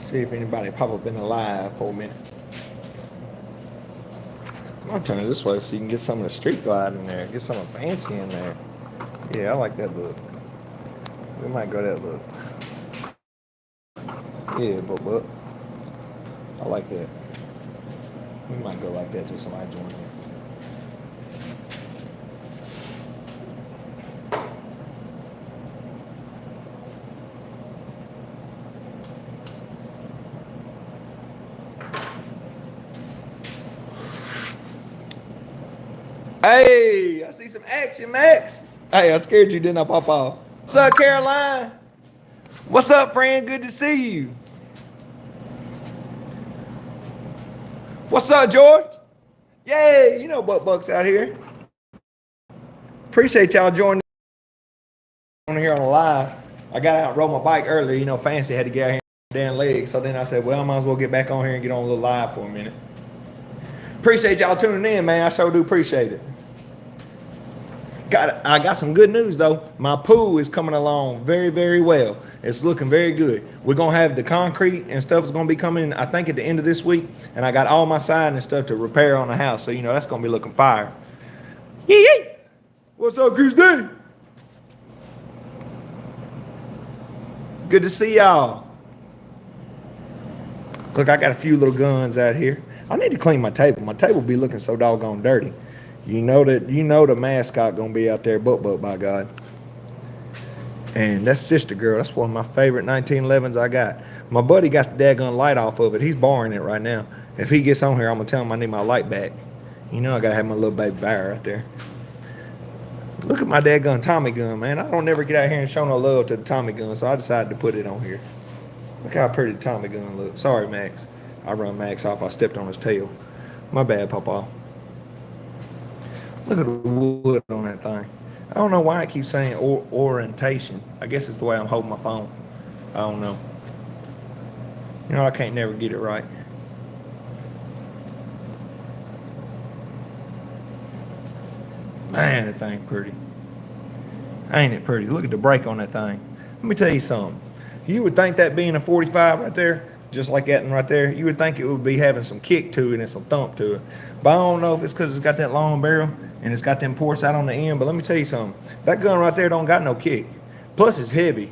See if anybody pop up in the live for a minute. I'm gonna turn it this way so you can get some of the street glide in there. Get something fancy in there. Yeah, I like that look. We might go that look. Yeah, but I like that. We might go like that just somebody join in. Hey, I see some action, Max. Hey, I scared you, didn't I, Papa? What's up, Caroline? What's up, friend? Good to see you. What's up, George? Yay, you know Buck's out here. Appreciate y'all joining on here on the live. I got out and rode my bike earlier. You know, Fancy had to get out here on damn legs. So then I said, well, I might as well get back on here and get on a little live for a minute. Appreciate y'all tuning in, man. I sure do appreciate it. I got some good news though. My pool is coming along very, very well. It's looking very good. We're gonna have the concrete and stuff is gonna be coming, I think, at the end of this week. And I got all my siding and stuff to repair on the house. So you know that's gonna be looking fire. Yee! What's up, Chris Day? Good to see y'all. Look, I got a few little guns out here. I need to clean my table. My table be looking so doggone dirty. You know the mascot gonna be out there, Buck by God. And that's Sister Girl. That's one of my favorite 1911s I got. My buddy got the daggone light off of it. He's borrowing it right now. If he gets on here, I'm gonna tell him I need my light back. You know I gotta have my little baby bear right there. Look at my daggone Tommy gun, man. I don't never get out here and show no love to the Tommy gun, so I decided to put it on here. Look how pretty the Tommy gun looks. Sorry, Max. I run Max off. I stepped on his tail. My bad, Papa. Look at the wood on that thing. I don't know why I keep saying orientation. I guess it's the way I'm holding my phone. I don't know. You know, I can't never get it right. Man, that thing pretty. Ain't it pretty? Look at the brake on that thing. Let me tell you something. You would think that being a 45 right there, just like that one right there, you would think it would be having some kick to it and some thump to it. But I don't know if it's because it's got that long barrel and it's got them ports out on the end. But let me tell you something. That gun right there don't got no kick. Plus it's heavy.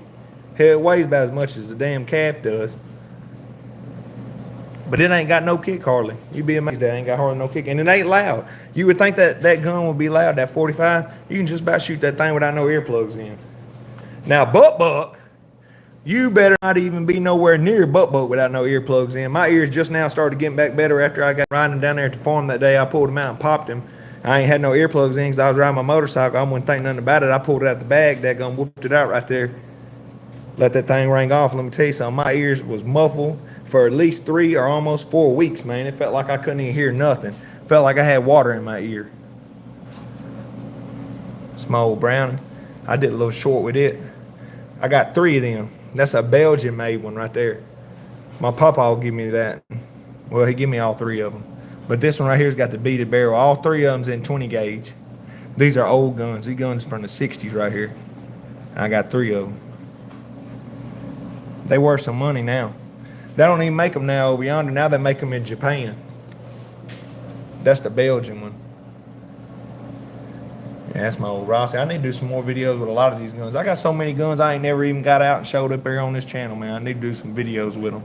Hell, it weighs about as much as the damn calf does. But it ain't got no kick hardly. You'd be amazed that it ain't got hardly no kick. And it ain't loud. You would think that that gun would be loud, that 45. You can just about shoot that thing without no earplugs in. Now, Buck, you better not even be nowhere near Buck without no earplugs in. My ears just now started getting back better after I got riding down there at the farm that day. I pulled them out and popped them. I ain't had no earplugs in because I was riding my motorcycle. I wouldn't think nothing about it. I pulled it out the bag. That gun whooped it out right there. Let that thing ring off. Let me tell you something. My ears was muffled for at least 3 or almost 4 weeks, man. It felt like I couldn't even hear nothing. Felt like I had water in my ear. It's my old Brownie. I did a little short with it. I got 3 of them. That's a Belgian-made one right there. My papa will give me that. Well, he give me all 3 of them. But this one right here's got the beaded barrel. All 3 of them's in 20 gauge. These are old guns. These guns from the 60s right here. And I got 3 of them. They worth some money now. They don't even make them now over yonder. Now they make them in Japan. That's the Belgian one. Yeah, that's my old Rossi. I need to do some more videos with a lot of these guns. I got so many guns I ain't never even got out and showed up here on this channel, man. I need to do some videos with them.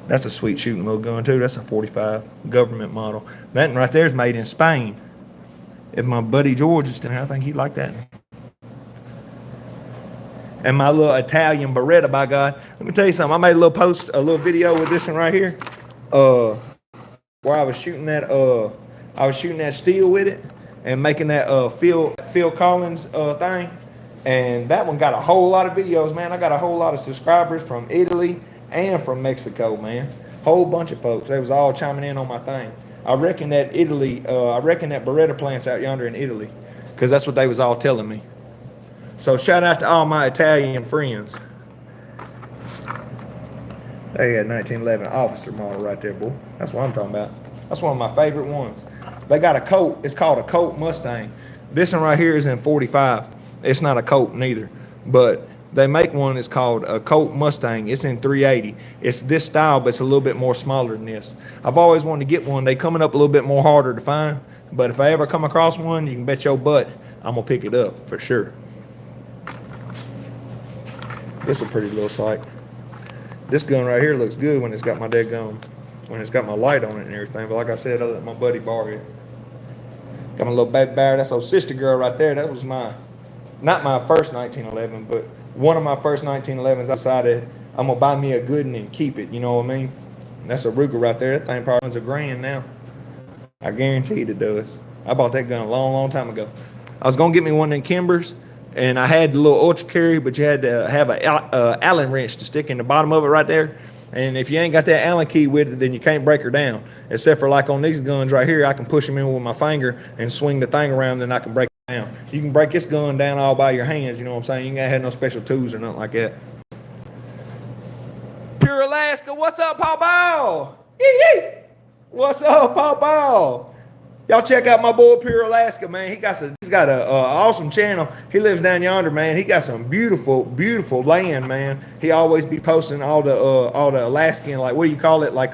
That's a sweet shooting little gun too. That's a 45 government model. That one right there is made in Spain. If my buddy George is still here, I think he'd like that. And my little Italian Beretta, by God. Let me tell you something. I made a little video with this one right here. Where I was shooting that steel with it and making that Phil Collins thing. And that one got a whole lot of videos, man. I got a whole lot of subscribers from Italy and from Mexico, man. Whole bunch of folks. They was all chiming in on my thing. I reckon that Beretta plant's out yonder in Italy, because that's what they was all telling me. So shout out to all my Italian friends. They got 1911 officer model right there, boy. That's what I'm talking about. That's one of my favorite ones. They got a Colt. It's called a Colt Mustang. This one right here is in 45. It's not a Colt neither. But They make one. It's called a Colt Mustang. It's in 380. It's this style, but it's a little bit more smaller than this. I've always wanted to get one. They coming up a little bit more harder to find. But if I ever come across one, you can bet your butt I'm gonna pick it up for sure. This is a pretty little sight. This gun right here looks good when it's got my dead gun, when it's got my light on it and everything. But like I said, I let my buddy borrow it. Got my little baby bear. That's old sister girl right there. That was not my first 1911, but one of my first 1911s. I decided I'm gonna buy me a good one and keep it. You know what I mean? That's a Ruger right there. That thing probably runs $1,000 now. I guarantee it does. I bought that gun a long, long time ago. I was gonna get me one of them Kimbers, and I had the little ultra carry, but you had to have a Allen wrench to stick in the bottom of it right there. And if you ain't got that Allen key with it, then you can't break her down. Except for like on these guns right here, I can push them in with my finger and swing the thing around, then I can break it down. You can break this gun down all by your hands, you know what I'm saying? You ain't gotta have no special tools or nothing like that. Pure Alaska, what's up, Paw Ball? Yee! What's up, Paw Ball? Y'all check out my boy Pure Alaska, man. He's got a awesome channel. He lives down yonder, man. He got some beautiful, beautiful land, man. He always be posting all the Alaskan, like, what do you call it? Like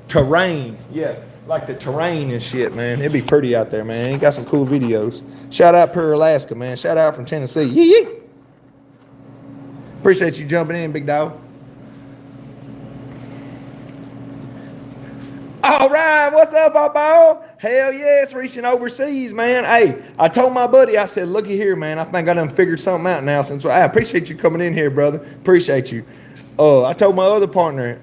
terrain. Yeah, like the terrain and shit, man. It'd be pretty out there, man. He got some cool videos. Shout out Pure Alaska, man. Shout out from Tennessee. Yee! Appreciate you jumping in, big dog. All right, what's up, Bobo? Hell yeah, it's reaching overseas, man. Hey, I told my buddy, I said, looky here, man. I think I done figured something out now. I appreciate you coming in here, brother. Appreciate you. I told my other partner,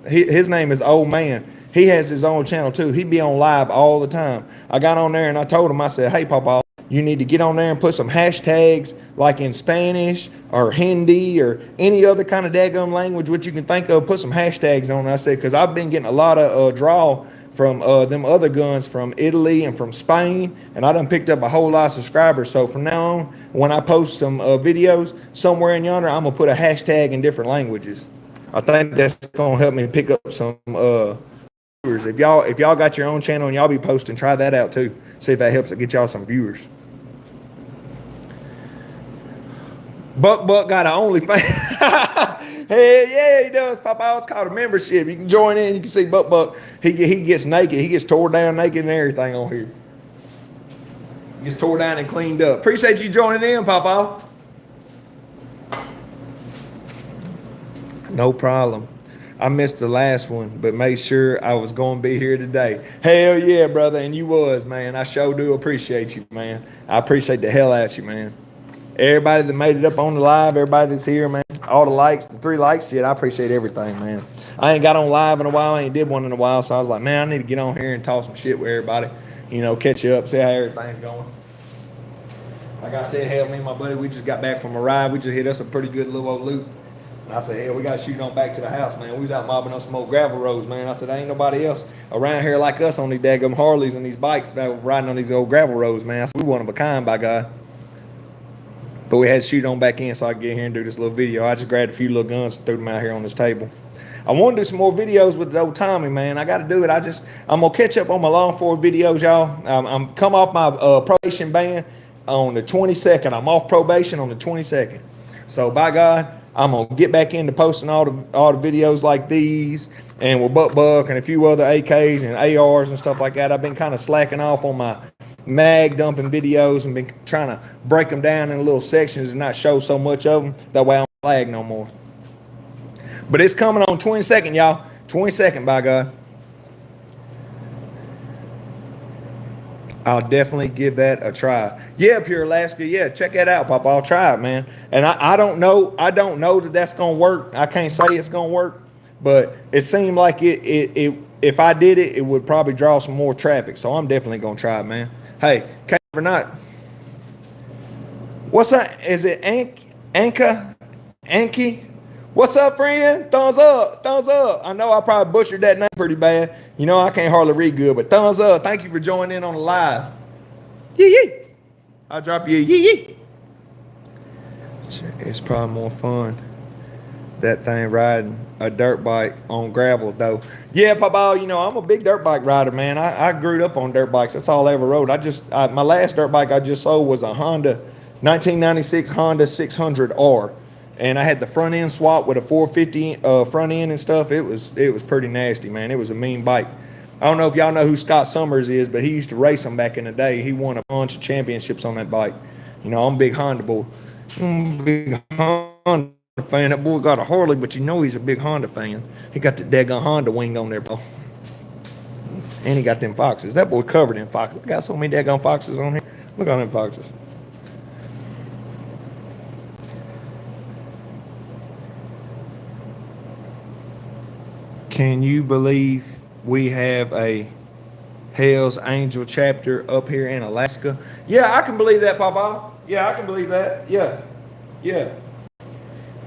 his name is Old Man. He has his own channel too. He be on live all the time. I got on there and I told him, I said, hey, Papa, you need to get on there and put some hashtags like in Spanish or Hindi or any other kind of daggum language which you can think of. Put some hashtags on. I said, because I've been getting a lot of draw from them other guns from Italy and from Spain, and I done picked up a whole lot of subscribers. So from now on, when I post some videos somewhere in yonder, I'm gonna put a hashtag in different languages. I think that's gonna help me pick up some viewers. If y'all got your own channel and y'all be posting, try that out too. See if that helps to get y'all some viewers. Buck got an OnlyFans. Hell yeah, he does. Papa, it's called a membership. You can join in. You can see Buck. He gets naked. He gets tore down naked and everything on here. He gets tore down and cleaned up. Appreciate you joining in, Papa. No problem. I missed the last one, but made sure I was going to be here today. Hell yeah, brother, and you was, man. I sure do appreciate you, man. I appreciate the hell out you, man. Everybody that made it up on the live, everybody that's here, man. All the likes, the 3 likes, shit, I appreciate everything, man. I ain't got on live in a while. I ain't did one in a while, so I was like, man, I need to get on here and talk some shit with everybody. You know, catch you up, see how everything's going. Like I said, hell, me and my buddy, we just got back from a ride. We just hit us a pretty good little old loop. And I said, hell, we got to shoot on back to the house, man. We was out mobbing on some old gravel roads, man. I said, there ain't nobody else around here like us on these daggum Harleys and these bikes riding on these old gravel roads, man. I said, we one of a kind, by God. But we had to shoot on back in so I could get here and do this little video. I just grabbed a few little guns and threw them out here on this table. I want to do some more videos with the old Tommy, man. I got to do it. I'm going to catch up on my long forward videos, y'all. I'm come off my probation ban on the 22nd. I'm off probation on the 22nd. So by God, I'm going to get back into posting all the videos like these and with Buck and a few other AKs and ARs and stuff like that. I've been kind of slacking off on my mag dumping videos and been trying to break them down in little sections and not show so much of them. That way I don't lag no more. But it's coming on 22nd, y'all. 22nd, by God. I'll definitely give that a try. Yeah, Pure Alaska. Yeah, check that out, Papa. I'll try it, man. And I don't know that that's gonna work. I can't say it's gonna work, but it seemed like it if I did it, it would probably draw some more traffic. So I'm definitely gonna try it, man. Hey, can't or not. What's that? Is it Anki? What's up, friend? Thumbs up. Thumbs up. I know I probably butchered that name pretty bad. You know, I can't hardly read good, but thumbs up. Thank you for joining in on the live. Yee. I'll drop you a yee. It's probably more fun, that thing riding a dirt bike on gravel, though. Yeah, Papa, you know, I'm a big dirt bike rider, man. I grew up on dirt bikes. That's all I ever rode. My last dirt bike I just sold was a 1996 Honda 600R. and I had the front end swap with a 450 front end and stuff. It was pretty nasty, man. It was a mean bike. I don't know if y'all know who Scott Summers is, but he used to race them back in the day. He won a bunch of championships on that bike. You know, I'm a big Honda boy. I'm a big Honda fan. That boy got a Harley, but you know he's a big Honda fan. He got the daggone Honda wing on there, bro. And he got them foxes. That boy covered in foxes. I got so many daggone foxes on here. Look at them foxes. Can you believe we have a Hell's Angel chapter up here in Alaska? Yeah, I can believe that, Papa. Yeah, I can believe that. Yeah. Yeah.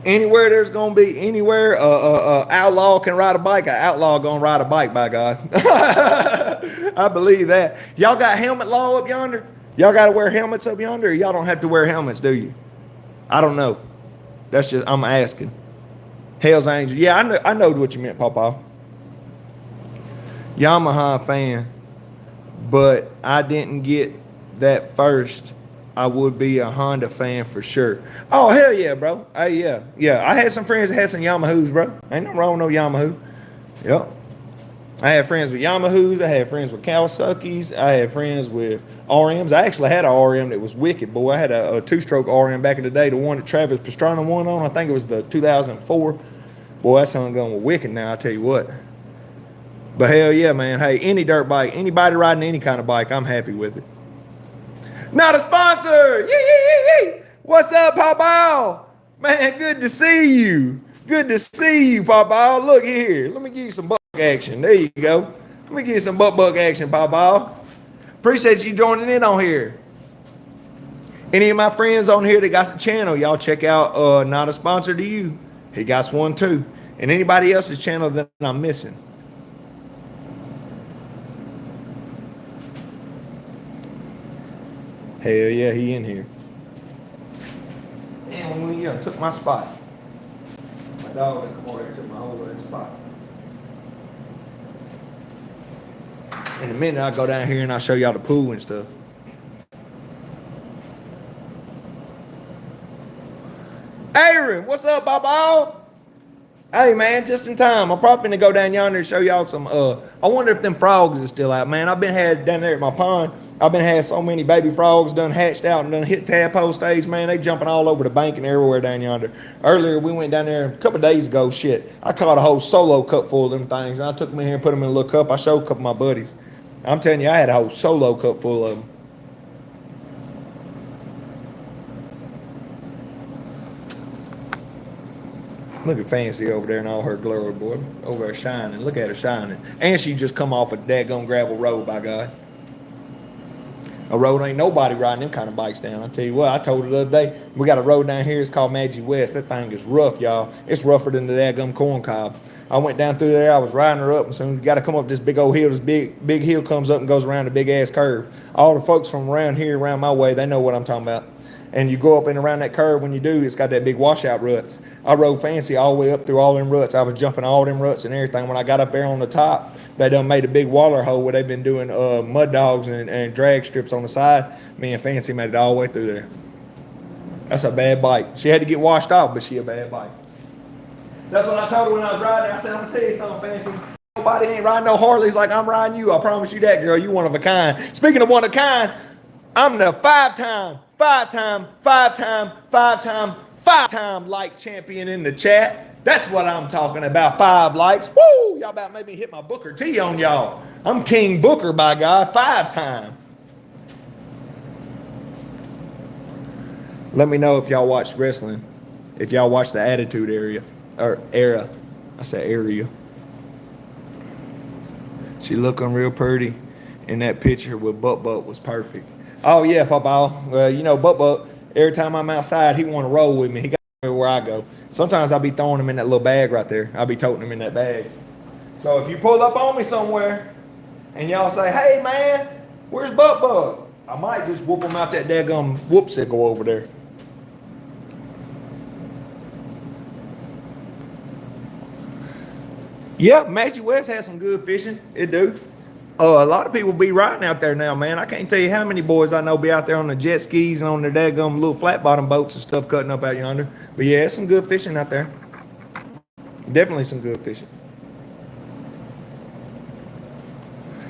Anywhere there's gonna be anywhere outlaw can ride a bike, an outlaw gonna ride a bike, by God. I believe that. Y'all got helmet law up yonder? Y'all gotta wear helmets up yonder, or y'all don't have to wear helmets, do you? I don't know. That's just, I'm asking. Hell's Angel. Yeah, I know what you meant, Papa. Yamaha fan, but I didn't get that first. I would be a Honda fan for sure. Oh, hell yeah, bro. Hey, yeah. Yeah, I had some friends that had some Yamahoos, bro. Ain't nothing wrong with no Yamaha. Yep. I had friends with Yamahoos. I had friends with Kawasaki's. I had friends with RMs. I actually had an RM that was wicked, boy. I had a two-stroke RM back in the day, the one that Travis Pastrana won on. I think it was the 2004. Boy, that son going with wicked now, I tell you what. But hell yeah, man. Hey, any dirt bike, anybody riding any kind of bike, I'm happy with it. Not a sponsor. Yee. What's up, Papa? Man, good to see you. Good to see you, Papa. Look here. Let me give you some butt action. There you go. Let me give you some butt action, Papa. Appreciate you joining in on here. Any of my friends on here that got the channel, y'all check out Not a Sponsor to You. He got one too. And anybody else's channel that I'm missing. Hell yeah, he in here. And when you took my spot. My dog that come over here took my whole other spot. In a minute, I'll go down here and I'll show y'all the pool and stuff. Aaron, what's up, Bobo? Hey, man, just in time. I'm probably gonna go down yonder and show y'all some, I wonder if them frogs are still out, man. I've been had down there at my pond. I've been had so many baby frogs done hatched out and done hit tadpole stage, man. They jumping all over the bank and everywhere down yonder. Earlier, we went down there a couple of days ago. Shit, I caught a whole solo cup full of them things. And I took them in here and put them in a little cup. I showed a couple of my buddies. I'm telling you, I had a whole solo cup full of them. Look at Fancy over there in all her glory, boy. Over there shining. Look at her shining. And she just come off a daggone gravel road, by God. A road ain't nobody riding them kind of bikes down. I tell you what, I told her the other day, we got a road down here, it's called Magic West. That thing is rough, y'all. It's rougher than the daggum corn cob. I went down through there, I was riding her up, and soon you got to come up this big old hill. This big hill comes up and goes around a big ass curve. All the folks from around here, around my way, they know what I'm talking about. And you go up and around that curve, when you do, it's got that big washout ruts. I rode Fancy all the way up through all them ruts. I was jumping all them ruts and everything. When I got up there on the top, they done made a big waller hole where they've been doing mud dogs and drag strips on the side. Me and Fancy made it all the way through there. That's a bad bike. She had to get washed off, but she a bad bike. That's what I told her when I was riding. I said, I'm going to tell you something, Fancy. Nobody ain't riding no Harleys like I'm riding you. I promise you that, girl. You one of a kind. Speaking of one of a kind, I'm the five-time like champion in the chat. That's what I'm talking about. 5 likes. Woo! Y'all about made me hit my Booker T on y'all. I'm King Booker, by God. 5-time. Let me know if y'all watch wrestling. If y'all watch the Attitude Era. I said area. She looking real pretty. In that picture with Butt was perfect. Oh yeah, Papa. Well, you know, Butt, every time I'm outside, he want to roll with me. He got where I go. Sometimes I'll be throwing him in that little bag right there. I'll be toting him in that bag. So if you pull up on me somewhere and y'all say, hey man, where's Butt? I might just whoop him out that daggum whoopsicle over there. Yeah, Magic West has some good fishing. It do. Oh, a lot of people be riding out there now, man. I can't tell you how many boys I know be out there on the jet skis and on their daggum little flat bottom boats and stuff cutting up out yonder. But yeah, it's some good fishing out there. Definitely some good fishing.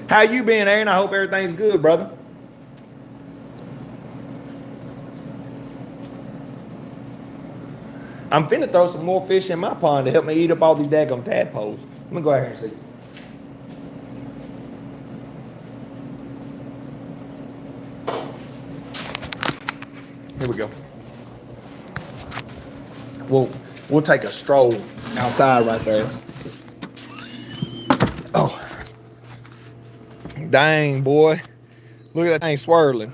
How you been, Aaron? I hope everything's good, brother. I'm finna throw some more fish in my pond to help me eat up all these daggum tadpoles. Let me go out here and see. Here we go. We'll take a stroll outside right there. Oh, dang, boy. Look at that thing swirling.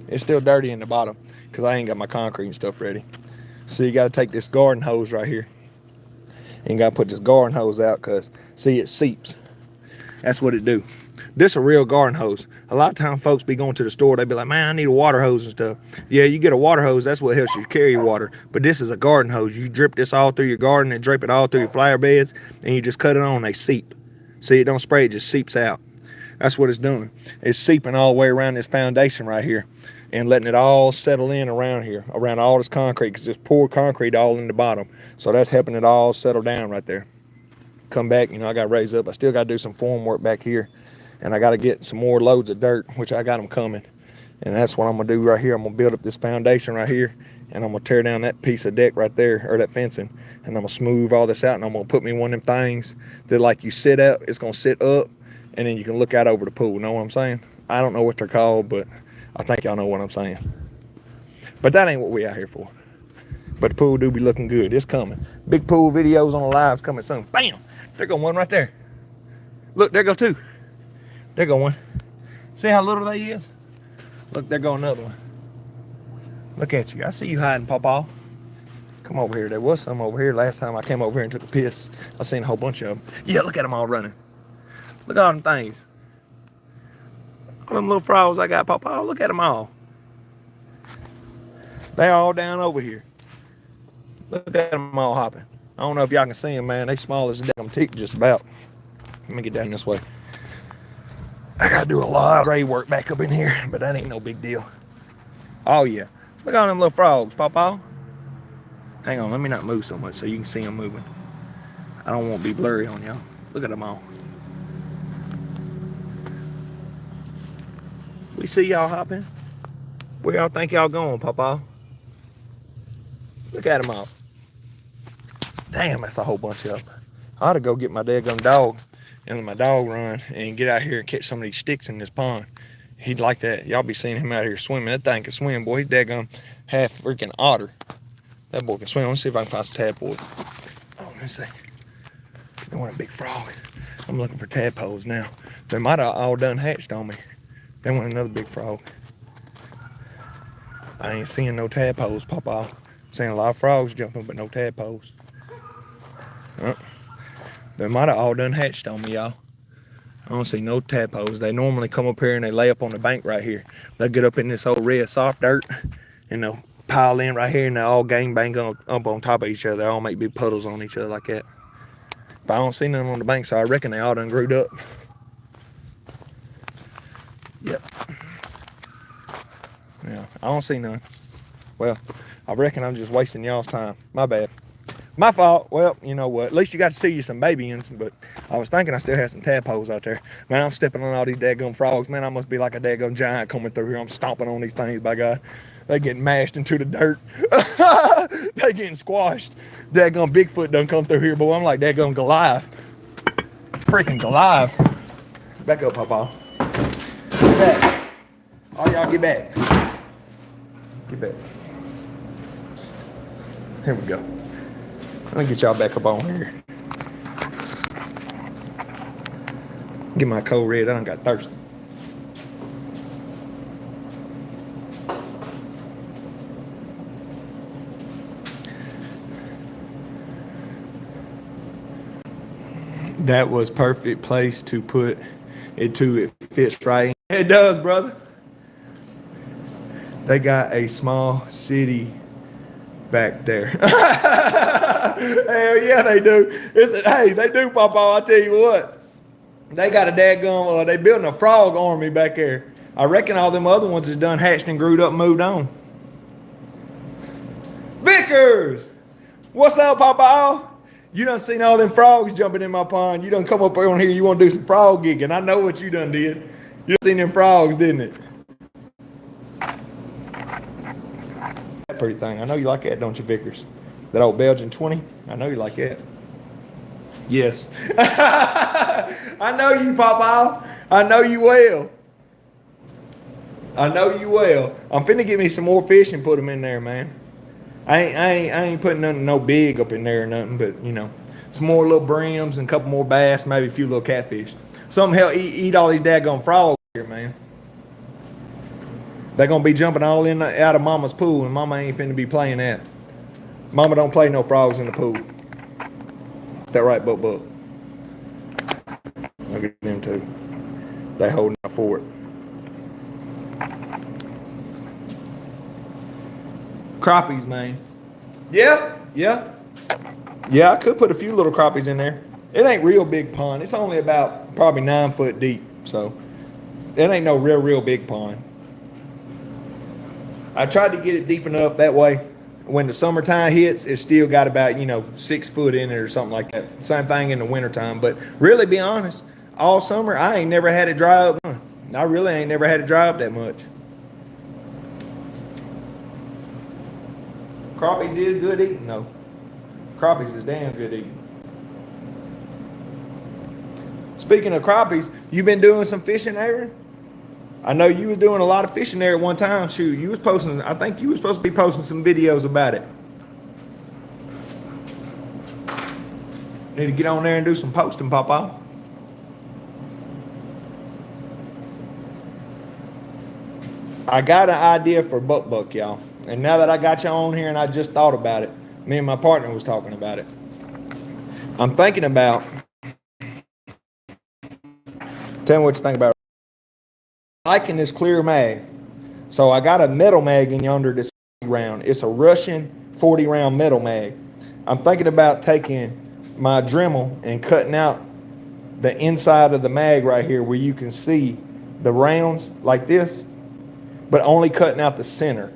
It's still dirty in the bottom because I ain't got my concrete and stuff ready. So you got to take this garden hose right here. And you got to put this garden hose out because, see, it seeps. That's what it do. This a real garden hose. A lot of times folks be going to the store, they be like, man, I need a water hose and stuff. Yeah, you get a water hose, that's what helps you carry water. But this is a garden hose. You drip this all through your garden and drape it all through your flower beds, and you just cut it on, they seep. See, it don't spray, it just seeps out. That's what it's doing. It's seeping all the way around this foundation right here and letting it all settle in around here, around all this concrete, because it's poured concrete all in the bottom. So that's helping it all settle down right there. Come back, you know, I got to raise up. I still got to do some form work back here. And I got to get some more loads of dirt, which I got them coming. And that's what I'm going to do right here. I'm going to build up this foundation right here. And I'm going to tear down that piece of deck right there, or that fencing. And I'm going to smooth all this out. And I'm going to put me one of them things that like you sit out, it's going to sit up. And then you can look out over the pool. Know what I'm saying? I don't know what they're called, but I think y'all know what I'm saying. But that ain't what we out here for. But the pool do be looking good. It's coming. Big pool videos on the lives coming soon. Bam! There go one right there. Look, there go two. There go one. See how little they is? Look, there go another one. Look at you. I see you hiding, Pawpaw. Come over here. There was some over here last time I came over here and took a piss. I seen a whole bunch of them. Yeah, look at them all running. Look at all them things. All them little frogs I got, Pawpaw. Look at them all. They all down over here. Look at them all hopping. I don't know if y'all can see them, man. They small as a damn teeth just about. Let me get down this way. I gotta do a lot of gray work back up in here, but that ain't no big deal. Oh yeah, look at all them little frogs, Pawpaw. Hang on, let me not move so much so you can see them moving. I don't want to be blurry on y'all. Look at them all. We see y'all hopping. Where y'all think y'all going, Pawpaw? Look at them all. Damn, that's a whole bunch of them. I ought to go get my daggum dog and let my dog run and get out here and catch some of these sticks in this pond. He'd like that. Y'all be seeing him out here swimming. That thing can swim, boy. He's daggum half freaking otter. That boy can swim. Let's see if I can find some tadpoles. Oh, let me see. They want a big frog. I'm looking for tadpoles now. They might have all done hatched on me. They want another big frog. I ain't seeing no tadpoles pop off. I'm seeing a lot of frogs jumping, but no tadpoles. They might have all done hatched on me, y'all. I don't see no tadpoles. They normally come up here and they lay up on the bank right here. They'll get up in this old red soft dirt and they'll pile in right here and they all gang bang up on top of each other. They all make big puddles on each other like that. But I don't see none on the bank, so I reckon they all done growed up. Yep. Yeah, I don't see none. Well, I reckon I'm just wasting y'all's time. My bad. My fault. Well, you know what? At least you got to see you some babyins, but I was thinking I still had some tadpoles out there. Man, I'm stepping on all these daggum frogs. Man, I must be like a daggum giant coming through here. I'm stomping on these things, by God. They getting mashed into the dirt. They getting squashed. Daggum Bigfoot done come through here, boy. I'm like daggum Goliath. Freaking Goliath. Back up, Papa. Get back. All y'all get back. Get back. Here we go. Let me get y'all back up on here. Get my cold red. I done got thirsty. That was perfect place to put it to. It fits right. It does, brother. They got a small city back there. Hell yeah, they do. Hey, they do, Papa. I tell you what. They got a daggum, they building a frog army back there. I reckon all them other ones is done hatched and grewed up and moved on. Vickers! What's up, Papa? You done seen all them frogs jumping in my pond. You done come up on here, you want to do some frog gigging. I know what you done did. You done seen them frogs, didn't it? That pretty thing. I know you like that, don't you, Vickers? That old Belgian 20? I know you like that. Yes. I know you, Papa. I know you well. I know you well. I'm finna get me some more fish and put them in there, man. I ain't putting nothing no big up in there or nothing, but you know, some more little brims and a couple more bass, maybe a few little catfish. Something help eat all these daggone frogs here, man. They're gonna be jumping all in out of Mama's pool, and Mama ain't finna be playing that. Mama don't play no frogs in the pool. That right, Buck? Look at them too. They holding a fort. Crappies, man. Yeah. I could put a few little crappies in there. It ain't real big pond. It's only about probably 9 foot deep, so it ain't no real big pond. I tried to get it deep enough that way when the summertime hits, it's still got about, 6 foot in it or something like that. Same thing in the wintertime. But really, be honest, all summer, I ain't never had it dry up. I really ain't never had it dry up that much. Crappies is good eating, though. Crappies is damn good eating. Speaking of crappies, you been doing some fishing, Aaron? I know you was doing a lot of fishing there at one time. Shoot, you was posting, I think you was supposed to be posting some videos about it. Need to get on there and do some posting, Papa. I got an idea for Buck, y'all. And now that I got you on here and I just thought about it, me and my partner was talking about it. I'm thinking about, tell me what you think about it. Liking this clear mag. So I got a metal mag in yonder this round. It's a Russian 40 round metal mag. I'm thinking about taking my Dremel and cutting out the inside of the mag right here where you can see the rounds like this, but only cutting out the center,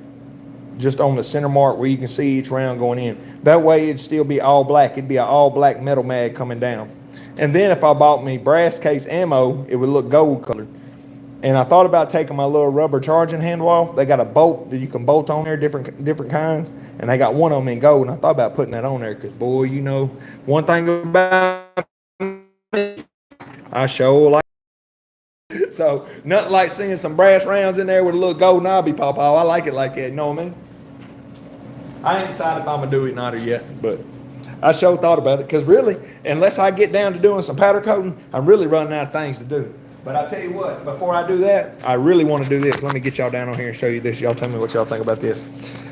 just on the center mark where you can see each round going in. That way it'd still be all black. It'd be an all black metal mag coming down. And then if I bought me brass case ammo, it would look gold colored. And I thought about taking my little rubber charging handle off. They got a bolt that you can bolt on there, different kinds, and they got one of them in gold. And I thought about putting that on there because, boy, you know, one thing about me, I sure like it. So nothing like seeing some brass rounds in there with a little gold knobby pop off. I like it like that, you know what I mean? I ain't decided if I'm going to do it or not yet, but I sure thought about it because really, unless I get down to doing some powder coating, I'm really running out of things to do. But I tell you what, before I do that, I really want to do this. Let me get y'all down on here and show you this. Y'all tell me what y'all think about this.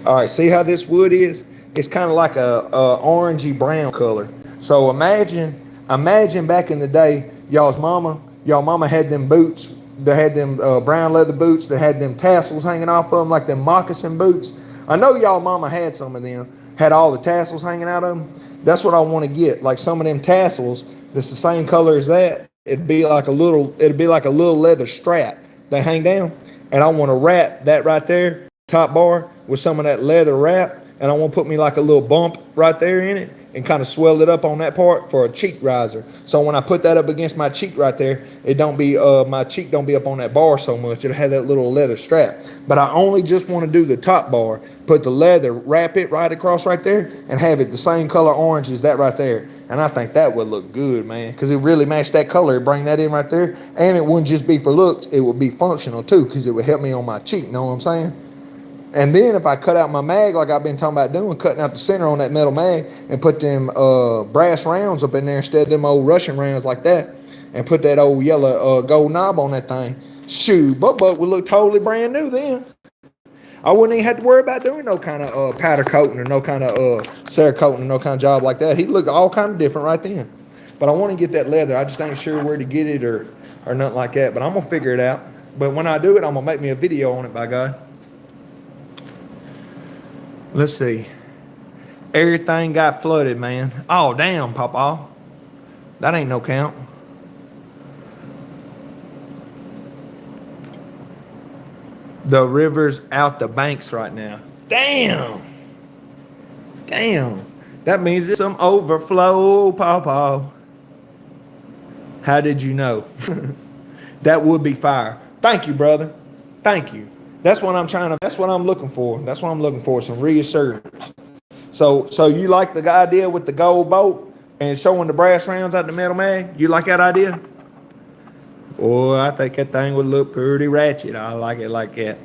All right, see how this wood is? It's kind of like a orangey brown color. So imagine back in the day, y'all mama had them boots. They had them brown leather boots that had them tassels hanging off of them, like them moccasin boots. I know y'all mama had some of them, had all the tassels hanging out of them. That's what I want to get, like some of them tassels that's the same color as that. It'd be like a little leather strap that hang down, and I want to wrap that right there, top bar, with some of that leather wrap, and I want to put me like a little bump right there in it and kind of swell it up on that part for a cheek riser. So when I put that up against my cheek right there, it don't be my cheek don't be up on that bar so much. It'll have that little leather strap. But I only just want to do the top bar, put the leather, wrap it right across right there, and have it the same color orange as that right there. And I think that would look good, man, because it really matched that color. It'd bring that in right there, and it wouldn't just be for looks. It would be functional too, because it would help me on my cheek. Know what I'm saying? And then if I cut out my mag, like I've been talking about doing, cutting out the center on that metal mag and put them brass rounds up in there instead of them old Russian rounds like that, and put that old yellow gold knob on that thing, shoot, Buck would look totally brand new then. I wouldn't even have to worry about doing no kind of powder coating or no kind of Cerakoting or no kind of job like that. He'd look all kind of different right then. But I want to get that leather. I just ain't sure where to get it or nothing like that. But I'm going to figure it out. But when I do it, I'm going to make me a video on it, by God. Let's see. Everything got flooded, man. Oh, damn, Papa. That ain't no count. The river's out the banks right now. Damn. Damn. That means there's some overflow, Paw. How did you know? That would be fire. Thank you, brother. Thank you. That's what I'm looking for. That's what I'm looking for, some reassurance. So you like the idea with the gold boat and showing the brass rounds out the metal mag? You like that idea? Oh, I think that thing would look pretty ratchet. I like it like that.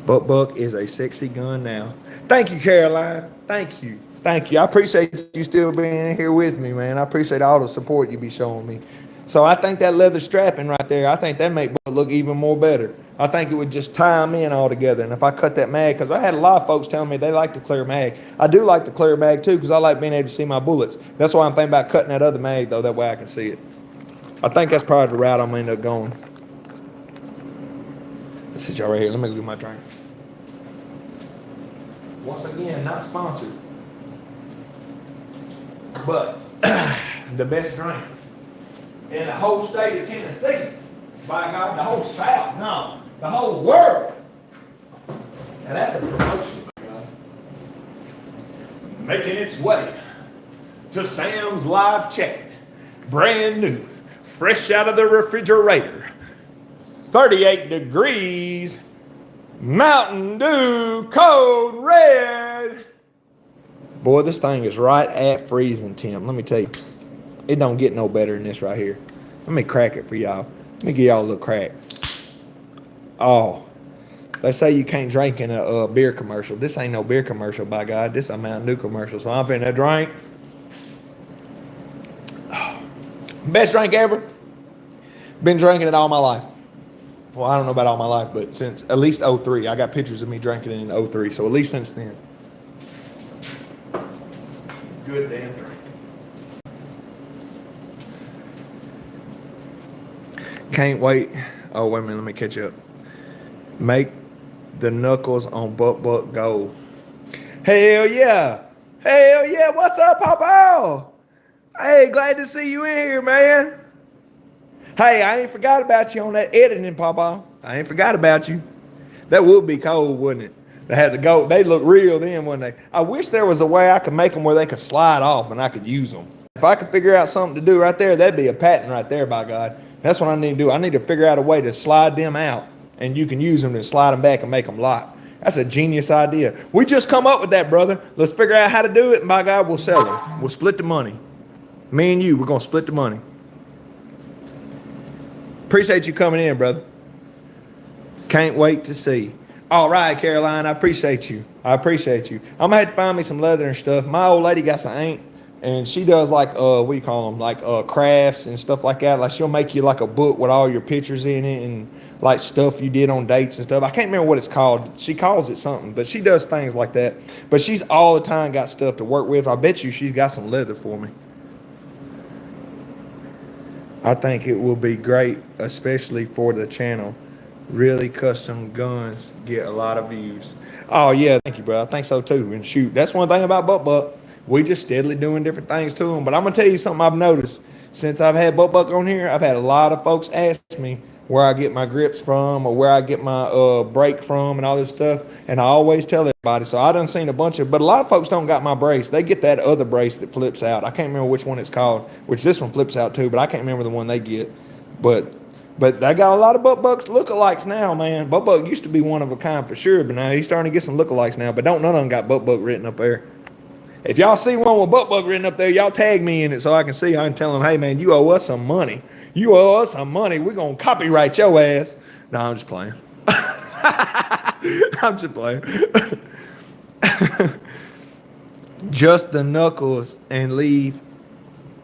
Buck is a sexy gun now. Thank you, Caroline. Thank you. Thank you. I appreciate you still being here with me, man. I appreciate all the support you be showing me. So I think that leather strapping right there, I think that make Buck look even more better. I think it would just tie them in all together. And if I cut that mag, because I had a lot of folks telling me they like the clear mag. I do like the clear mag too, because I like being able to see my bullets. That's why I'm thinking about cutting that other mag though, that way I can see it. I think that's probably the route I'm gonna end up going. Let's sit y'all right here. Let me go get my drink. Once again, not sponsored, but the best drink in the whole state of Tennessee. By God, the whole South, no, the whole world. Now that's a promotion. Making its way to Sam's live chat. Brand new, fresh out of the refrigerator. 38 degrees. Mountain Dew Code Red. Boy, this thing is right at freezing temp. Let me tell you, it don't get no better than this right here. Let me crack it for y'all. Let me give y'all a little crack. Oh, they say you can't drink in a beer commercial. This ain't no beer commercial, by God. This a Mountain Dew commercial. So I'm finna drink. Oh, best drink ever. Been drinking it all my life. Well, I don't know about all my life, but since at least 03. I got pictures of me drinking it in 03, so at least since then. Good damn drink. Can't wait. Oh, wait a minute, let me catch up. Make the knuckles on Buck gold. Hell yeah. Hell yeah. What's up, Papa? Hey, glad to see you in here, man. Hey, I ain't forgot about you on that editing, Papa. I ain't forgot about you. That would be cold, wouldn't it? They had to go. They look real then, wouldn't they? I wish there was a way I could make them where they could slide off and I could use them. If I could figure out something to do right there, that'd be a patent right there, by God. That's what I need to do. I need to figure out a way to slide them out, and you can use them to slide them back and make them lock. That's a genius idea. We just come up with that, brother. Let's figure out how to do it, and by God, we'll sell them. We'll split the money. Me and you, we're going to split the money. Appreciate you coming in, brother. Can't wait to see. All right, Caroline, I appreciate you. I appreciate you. I'm going to have to find me some leather and stuff. My old lady got some ink, and she does like, what do you call them? Like crafts and stuff like that. Like she'll make you like a book with all your pictures in it and like stuff you did on dates and stuff. I can't remember what it's called. She calls it something, but she does things like that. But she's all the time got stuff to work with. I bet you she's got some leather for me. I think it will be great, especially for the channel. Really custom guns get a lot of views. Oh yeah, thank you, bro. I think so too. And shoot, that's one thing about Buck. We just steadily doing different things to them. But I'm gonna tell you something I've noticed since I've had Buck on here. I've had a lot of folks ask me where I get my grips from or where I get my brake from and all this stuff. And I always tell everybody. So I done seen a bunch of, but a lot of folks don't got my brace. They get that other brace that flips out. I can't remember which one it's called, which this one flips out too, but I can't remember the one they get. But they got a lot of Buck's lookalikes now, man. Buck used to be one of a kind for sure, but now he's starting to get some lookalikes now. But none of them got Buck written up there. If y'all see one with Buck written up there, y'all tag me in it so I can see. I can tell them, hey, man, you owe us some money. You owe us some money. We're going to copyright your ass. No, I'm just playing. I'm just playing. Just the knuckles and leave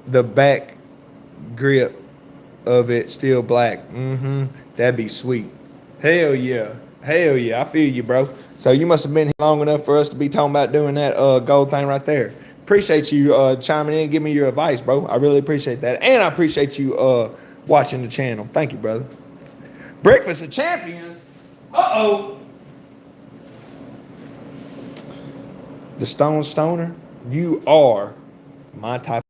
the back grip of it still black. That'd be sweet. Hell yeah. Hell yeah. I feel you, bro. So you must have been here long enough for us to be talking about doing that gold thing right there. Appreciate you chiming in and giving me your advice, bro. I really appreciate that. And I appreciate you watching the channel. Thank you, brother. Breakfast of Champions. Uh-oh. The Stoner, you are my type.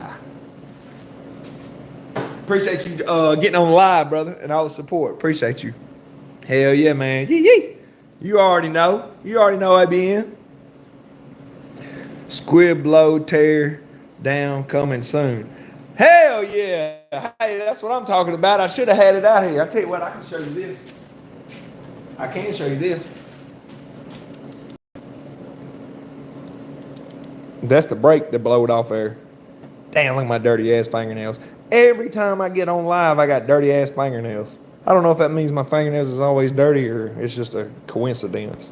Appreciate you getting on live, brother, and all the support. Appreciate you. Hell yeah, man. Yee yee. You already know. You already know I be in. Squid blow tear down coming soon. Hell yeah. Hey, that's what I'm talking about. I should have had it out here. I tell you what, I can show you this. I can show you this. That's the brake that blowed off there. Damn, look at my dirty ass fingernails. Every time I get on live, I got dirty ass fingernails. I don't know if that means my fingernails is always dirty or it's just a coincidence.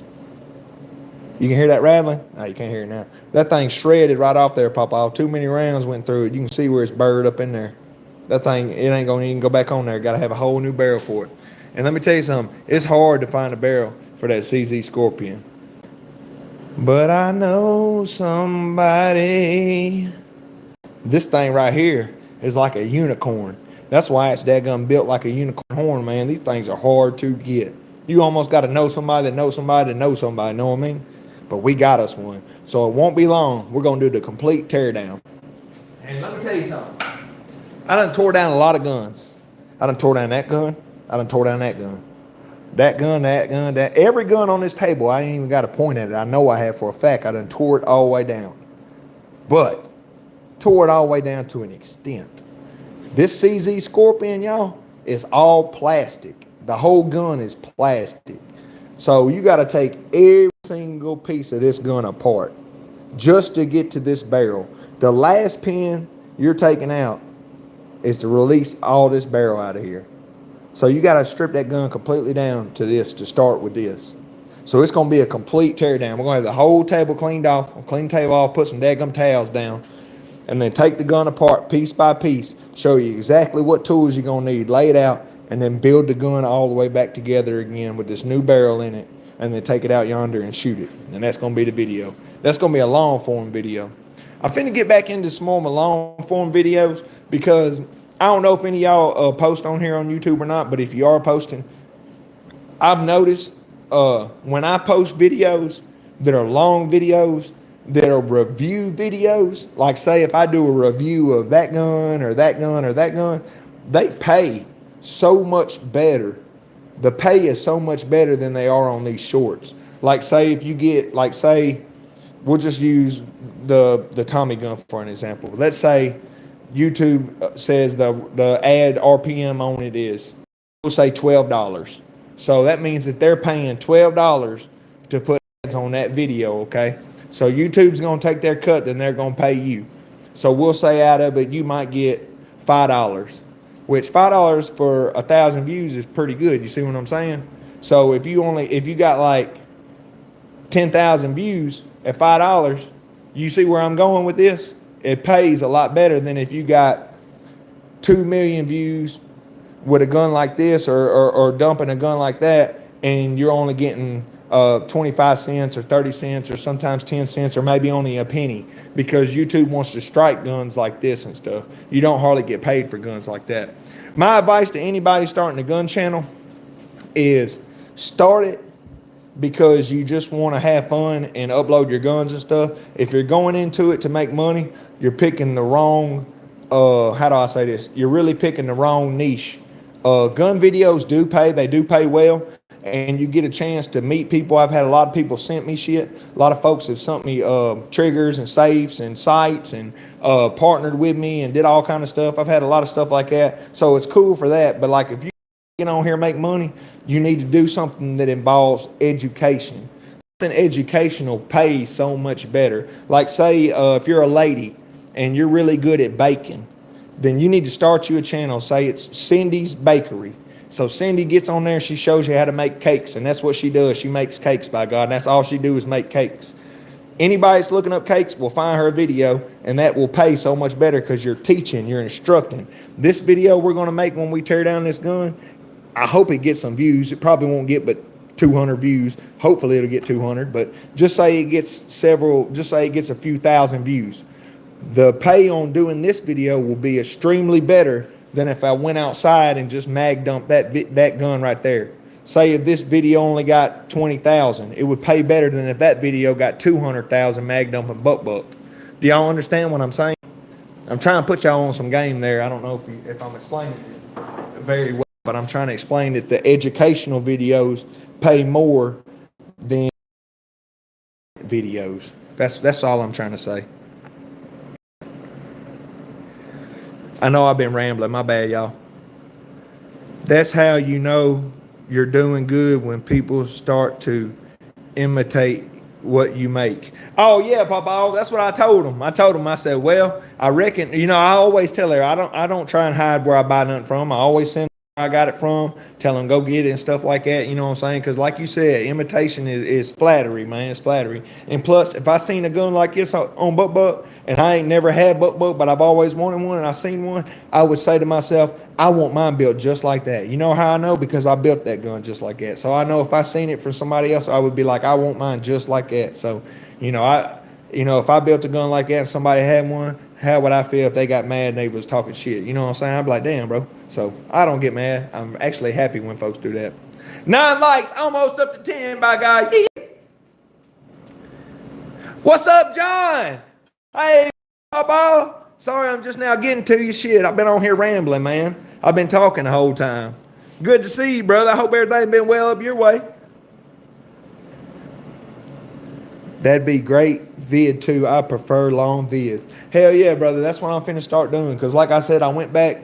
You can hear that rattling? Oh, you can't hear it now. That thing shredded right off there, Papa. Too many rounds went through it. You can see where it's buried up in there. That thing, it ain't going to even go back on there. Got to have a whole new barrel for it. And let me tell you something. It's hard to find a barrel for that CZ Scorpion. But I know somebody. This thing right here is like a unicorn. That's why it's daggum built like a unicorn horn, man. These things are hard to get. You almost got to know somebody that knows somebody that knows somebody, know what I mean? But we got us one. So it won't be long. We're going to do the complete teardown. And let me tell you something. I done tore down a lot of guns. I done tore down that gun. I done tore down that gun. That gun, that gun, that. Every gun on this table, I ain't even got to point at it. I know I have for a fact. I done tore it all the way down. But tore it all the way down to an extent. This CZ Scorpion, y'all, is all plastic. The whole gun is plastic. So you got to take every single piece of this gun apart just to get to this barrel. The last pin you're taking out is to release all this barrel out of here. So you got to strip that gun completely down to this to start with this. So it's going to be a complete teardown. We're going to have the whole table cleaned off. I'll clean the table off, put some daggum towels down, and then take the gun apart piece by piece, show you exactly what tools you're going to need, lay it out, and then build the gun all the way back together again with this new barrel in it, and then take it out yonder and shoot it. And that's going to be the video. That's going to be a long form video. I'm finna get back into some more of my long form videos because I don't know if any of y'all post on here on YouTube or not, but if you are posting, I've noticed when I post videos that are long videos, that are review videos, like say if I do a review of that gun or that gun or that gun, they pay so much better. The pay is so much better than they are on these shorts. Like say if you get, like say, we'll just use the Tommy gun for an example. Let's say YouTube says the ad RPM on it is, we'll say $12. So that means that they're paying $12 to put ads on that video, okay? So YouTube's going to take their cut, then they're going to pay you. So we'll say out of it, you might get $5, which $5 for 1,000 views is pretty good. You see what I'm saying? So if you got like 10,000 views at $5, you see where I'm going with this? It pays a lot better than if you got 2 million views with a gun like this or dumping a gun like that, and you're only getting 25 cents or 30 cents or sometimes 10 cents or maybe only a penny because YouTube wants to strike guns like this and stuff. You don't hardly get paid for guns like that. My advice to anybody starting a gun channel is start it because you just want to have fun and upload your guns and stuff. If you're going into it to make money, you're picking the wrong, how do I say this? You're really picking the wrong niche. Gun videos do pay. They do pay well. And you get a chance to meet people. I've had a lot of people sent me shit. A lot of folks have sent me triggers and safes and sights and partnered with me and did all kind of stuff. I've had a lot of stuff like that. So it's cool for that. But like if you get on here and make money, you need to do something that involves education. Something educational pays so much better. Like say if you're a lady and you're really good at baking, then you need to start you a channel. Say it's Cindy's Bakery. So Cindy gets on there, she shows you how to make cakes, and that's what she does. She makes cakes, by God, and that's all she do is make cakes. Anybody that's looking up cakes will find her video, and that will pay so much better because you're teaching, you're instructing. This video we're going to make when we tear down this gun, I hope it gets some views. It probably won't get but 200 views. Hopefully it'll get 200, but just say it gets a few thousand views. The pay on doing this video will be extremely better than if I went outside and just mag dumped that gun right there. Say if this video only got 20,000, it would pay better than if that video got 200,000 mag dumping buck. Do y'all understand what I'm saying? I'm trying to put y'all on some game there. I don't know if I'm explaining it very well, but I'm trying to explain that the educational videos pay more than videos. That's all I'm trying to say. I know I've been rambling. My bad, y'all. That's how you know you're doing good, when people start to imitate what you make. Oh yeah, Papa. That's what I told him. I said, well, I reckon, I always tell her, I don't try and hide where I buy nothing from. I always send where I got it from, tell them go get it and stuff like that. You know what I'm saying? Because like you said, imitation is flattery, man. It's flattery. And plus, if I seen a gun like this on Buck, and I ain't never had Buck, but I've always wanted one, and I seen one, I would say to myself, I want mine built just like that. You know how I know? Because I built that gun just like that. So I know if I seen it from somebody else, I would be like, I want mine just like that. So, if I built a gun like that and somebody had one, how would I feel if they got mad and they was talking shit? You know what I'm saying? I'd be like, damn, bro. So I don't get mad. I'm actually happy when folks do that. 9 likes, almost up to 10, by God. Yeah. What's up, John? Hey, Papa. Sorry, I'm just now getting to you. Shit, I've been on here rambling, man. I've been talking the whole time. Good to see you, brother. I hope everything's been well up your way. That'd be great vid too. I prefer long vids. Hell yeah, brother. That's what I'm finna start doing. Because like I said, I went back.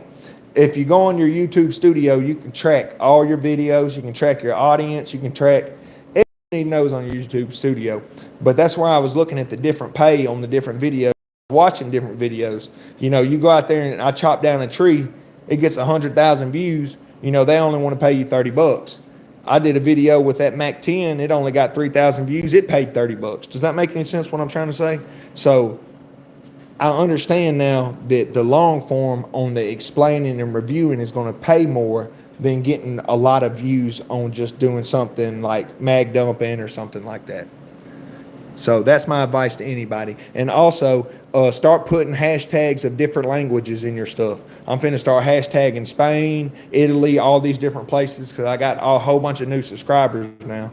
If you go on your YouTube studio, you can track all your videos. You can track your audience. You can track everything you knows on your YouTube studio. But that's where I was looking at the different pay on the different videos, watching different videos. You go out there and I chop down a tree, it gets 100,000 views. They only want to pay you $30. I did a video with that Mac 10. It only got 3,000 views. It paid $30. Does that make any sense what I'm trying to say? So I understand now that the long form on the explaining and reviewing is going to pay more than getting a lot of views on just doing something like mag dumping or something like that. So that's my advice to anybody. And also, start putting hashtags of different languages in your stuff. I'm finna start hashtagging Spain, Italy, all these different places, because I got a whole bunch of new subscribers now.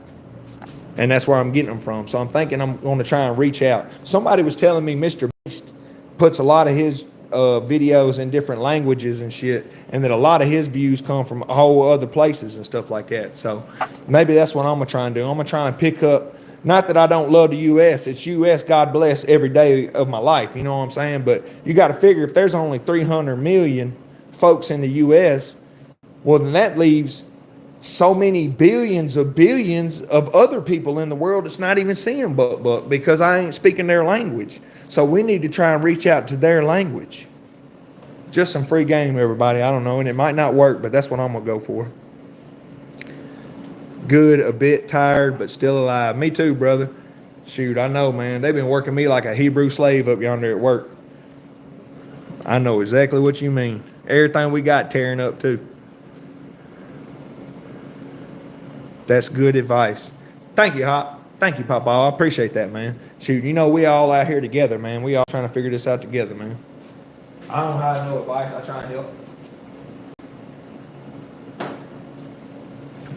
And that's where I'm getting them from. So I'm thinking I'm going to try and reach out. Somebody was telling me Mr. Beast puts a lot of his videos in different languages and shit, and that a lot of his views come from whole other places and stuff like that. So maybe that's what I'm going to try and do. I'm going to try and pick up. Not that I don't love the U.S. It's U.S. God bless every day of my life. You know what I'm saying? But you got to figure if there's only 300 million folks in the U.S., well, then that leaves so many billions of other people in the world that's not even seeing Buck because I ain't speaking their language. So we need to try and reach out to their language. Just some free game, everybody. I don't know. And it might not work, but that's what I'm going to go for. Good, a bit tired, but still alive. Me too, brother. Shoot, I know, man. They've been working me like a Hebrew slave up yonder at work. I know exactly what you mean. Everything we got tearing up too. That's good advice. Thank you, Hop. Thank you, Papa. I appreciate that, man. Shoot, we all out here together, man. We all trying to figure this out together, man. I don't have no advice. I try and help.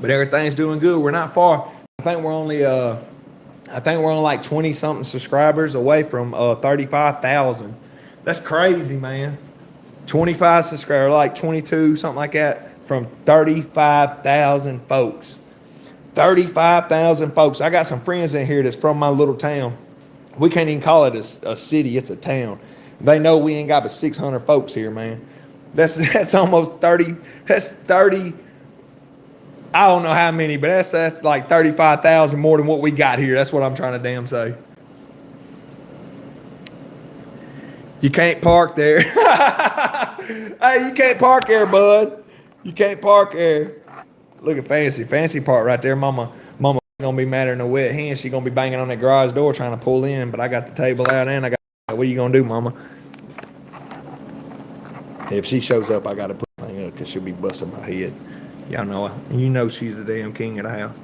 But everything's doing good. We're not far. I think we're only like 20 something subscribers away from 35,000. That's crazy, man. 25 subscribers, like 22, something like that, from 35,000 folks. 35,000 folks. I got some friends in here that's from my little town. We can't even call it a city. It's a town. They know we ain't got but 600 folks here, man. That's almost 30. That's 30. I don't know how many, but that's like 35,000 more than what we got here. That's what I'm trying to damn say. You can't park there. Hey, you can't park there, bud. You can't park there. Look at Fancy part right there. Mama gonna be mad at no wet hand. She gonna be banging on that garage door trying to pull in, but I got the table out and I got. What are you gonna do, Mama? If she shows up, I gotta put the thing up because she'll be busting my head. Y'all know she's the damn king of the house.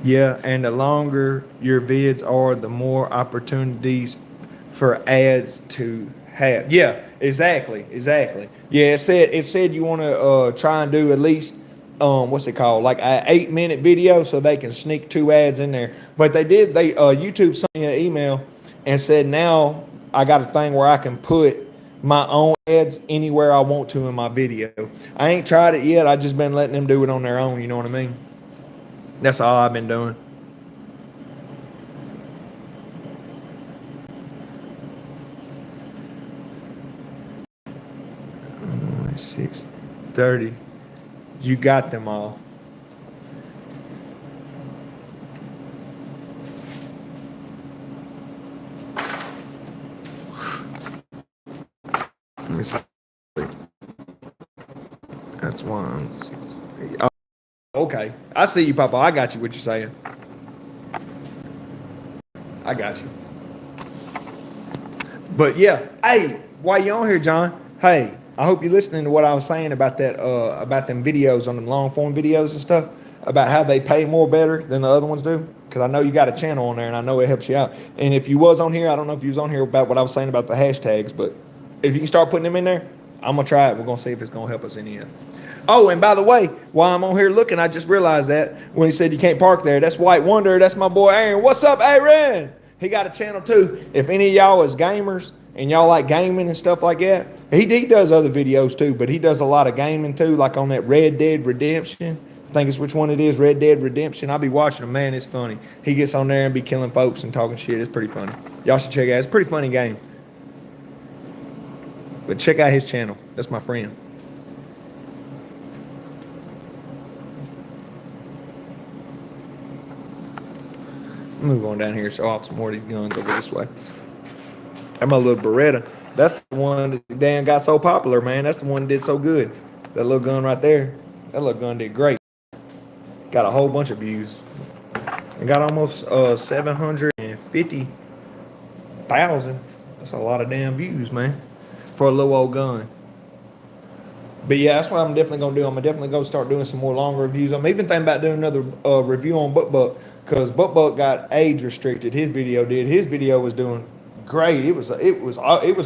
Yeah, and the longer your vids are, the more opportunities for ads to have. Yeah, exactly. Yeah, it said you want to try and do at least what's it called, like an 8-minute video, so they can sneak 2 ads in there. But YouTube sent me an email and said now I got a thing where I can put my own ads anywhere I want to in my video. I ain't tried it yet. I just been letting them do it on their own. You know what I mean? That's all I've been doing. Only 6:30. You got them all. Let me see. That's 163. Oh, okay. I see you, Papa. I got you. What you're saying. I got you. But yeah, hey, while you on here, John? Hey, I hope you're listening to what I was saying about that, about them videos on them long form videos and stuff, about how they pay more better than the other ones do. Because I know you got a channel on there, and I know it helps you out. And if you was on here, I don't know if you was on here about what I was saying about the hashtags, but if you can start putting them in there, I'm gonna try it. We're gonna see if it's gonna help us in the end. Oh, and by the way, while I'm on here looking, I just realized that when he said you can't park there, that's White Wonder. That's my boy Aaron. What's up, Aaron? He got a channel too. If any of y'all is gamers and y'all like gaming and stuff like that, he does other videos too, but he does a lot of gaming too, like on that Red Dead Redemption. I think it's which one it is, Red Dead Redemption. I'll be watching him, man. It's funny. He gets on there and be killing folks and talking shit. It's pretty funny. Y'all should check it out. It's a pretty funny game. But check out his channel. That's my friend. Move on down here, show off some more of these guns over this way. And my little Beretta. That's the one that Dan got so popular, man. That's the one that did so good. That little gun right there. That little gun did great. Got a whole bunch of views. And got almost 750,000. That's a lot of damn views, man. For a little old gun. But yeah, that's what I'm definitely going to do. I'm definitely going to start doing some more longer reviews. I'm even thinking about doing another review on Buck. Because Buck got age restricted. His video did. His video was doing great. It was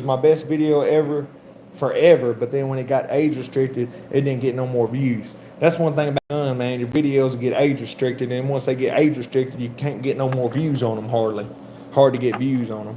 my best video ever, forever. But then when it got age restricted, it didn't get no more views. That's one thing about gun, man. Your videos get age restricted, and once they get age restricted, you can't get no more views on them. Hardly, hard to get views on them.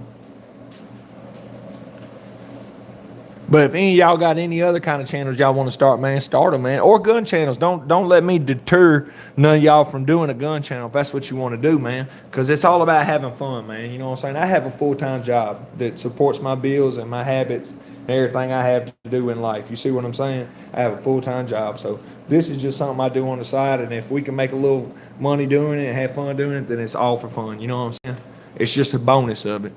But if any of y'all got any other kind of channels y'all want to start, man, start them, man. Or gun channels. Don't let me deter none of y'all from doing a gun channel if that's what you want to do, man. Because it's all about having fun, man. You know what I'm saying? I have a full-time job that supports my bills and my habits and everything I have to do in life. You see what I'm saying? I have a full-time job. So this is just something I do on the side. And if we can make a little money doing it and have fun doing it, then it's all for fun. You know what I'm saying? It's just a bonus of it.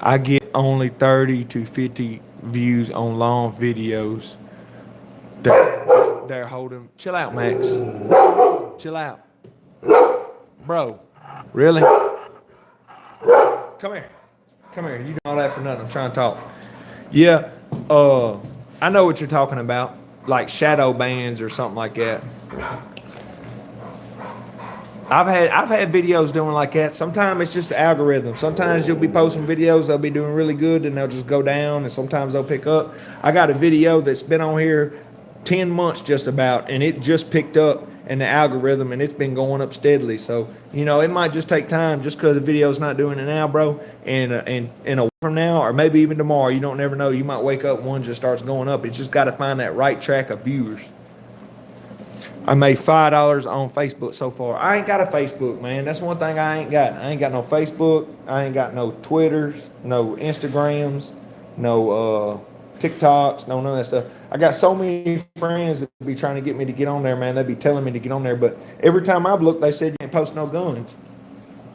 I get only 30 to 50 views on long videos. They're holding. Chill out, Max. Chill out. Bro, really? Come here. Come here. You do all that for nothing. I'm trying to talk. Yeah, I know what you're talking about. Like shadow bans or something like that. I've had videos doing like that. Sometimes it's just the algorithm. Sometimes you'll be posting videos, they'll be doing really good, and they'll just go down, and sometimes they'll pick up. I got a video that's been on here 10 months just about, and it just picked up in the algorithm, and it's been going up steadily. So, you know, it might just take time just because the video's not doing it now, bro. And a week from now, or maybe even tomorrow, you don't never know. You might wake up and one just starts going up. It's just got to find that right track of viewers. I made $5 on Facebook so far. I ain't got a Facebook, man. That's one thing I ain't got. I ain't got no Facebook. I ain't got no Twitters, no Instagrams, no TikToks, no none of that stuff. I got so many friends that be trying to get me to get on there, man. They be telling me to get on there, but every time I've looked, they said you can't post no guns.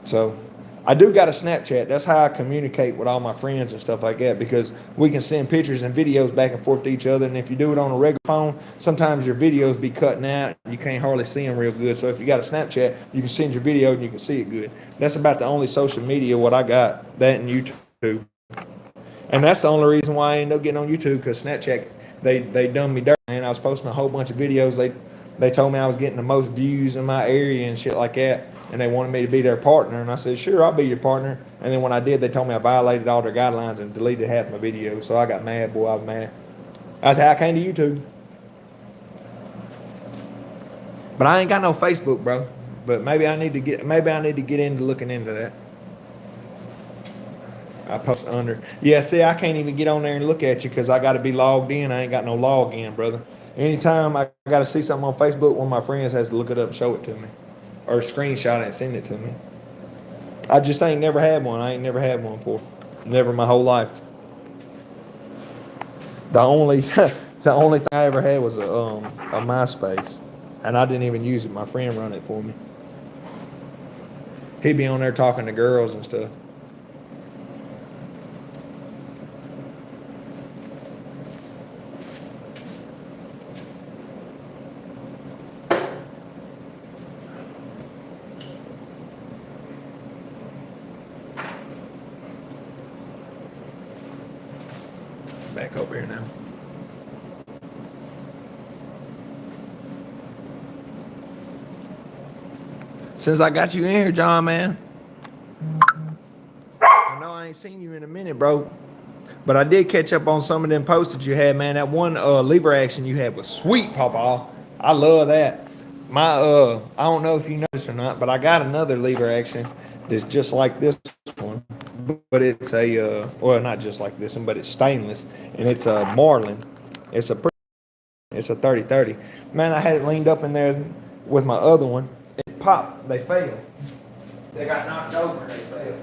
So I do got a Snapchat. That's how I communicate with all my friends and stuff like that, because we can send pictures and videos back and forth to each other. And if you do it on a regular phone, sometimes your videos be cutting out. You can't hardly see them real good. So if you got a Snapchat, you can send your video and you can see it good. That's about the only social media what I got, that and YouTube. And that's the only reason why I ended up getting on YouTube, because Snapchat, they done me dirt, man. I was posting a whole bunch of videos. They told me I was getting the most views in my area and shit like that. And they wanted me to be their partner, and I said, sure, I'll be your partner. And then when I did, they told me I violated all their guidelines and deleted half my videos. So I got mad, boy, I was mad. That's how I came to YouTube. But I ain't got no Facebook, bro. But maybe I need to get into looking into that. I post under. Yeah, see, I can't even get on there and look at you because I got to be logged in. I ain't got no login, brother. Anytime I got to see something on Facebook, one of my friends has to look it up and show it to me, or screenshot it and send it to me. I just ain't never had one. I ain't never had one before. Never in my whole life. The only the only thing I ever had was a MySpace, and I didn't even use it. My friend run it for me. He'd be on there talking to girls and stuff. Back over here now. Since I got you in here, John, man, I know I ain't seen you in a minute, bro. But I did catch up on some of them posts that you had, man. That one lever action you had was sweet, Papa. I love that. My I don't know if you noticed or not, but I got another lever action that's just like this one. But it's a well, not just like this one, but it's stainless, and it's a Marlin. It's a 30-30. Man, I had it leaned up in there with my other one. It popped. They failed. They got knocked over. They failed.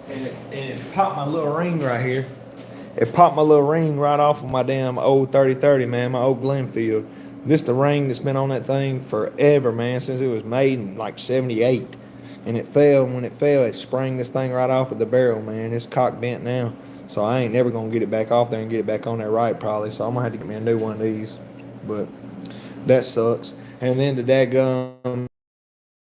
And it popped my little ring right here. It popped my little ring right off of my damn old 30-30, man. My old Glenfield. This the ring that's been on that thing forever, man, since it was made in like '78. And it fell. When it fell, it sprang this thing right off of the barrel, man. It's cock bent now. So I ain't never gonna get it back off there and get it back on there right, probably. So I'm gonna have to get me a new one of these. But that sucks. And then the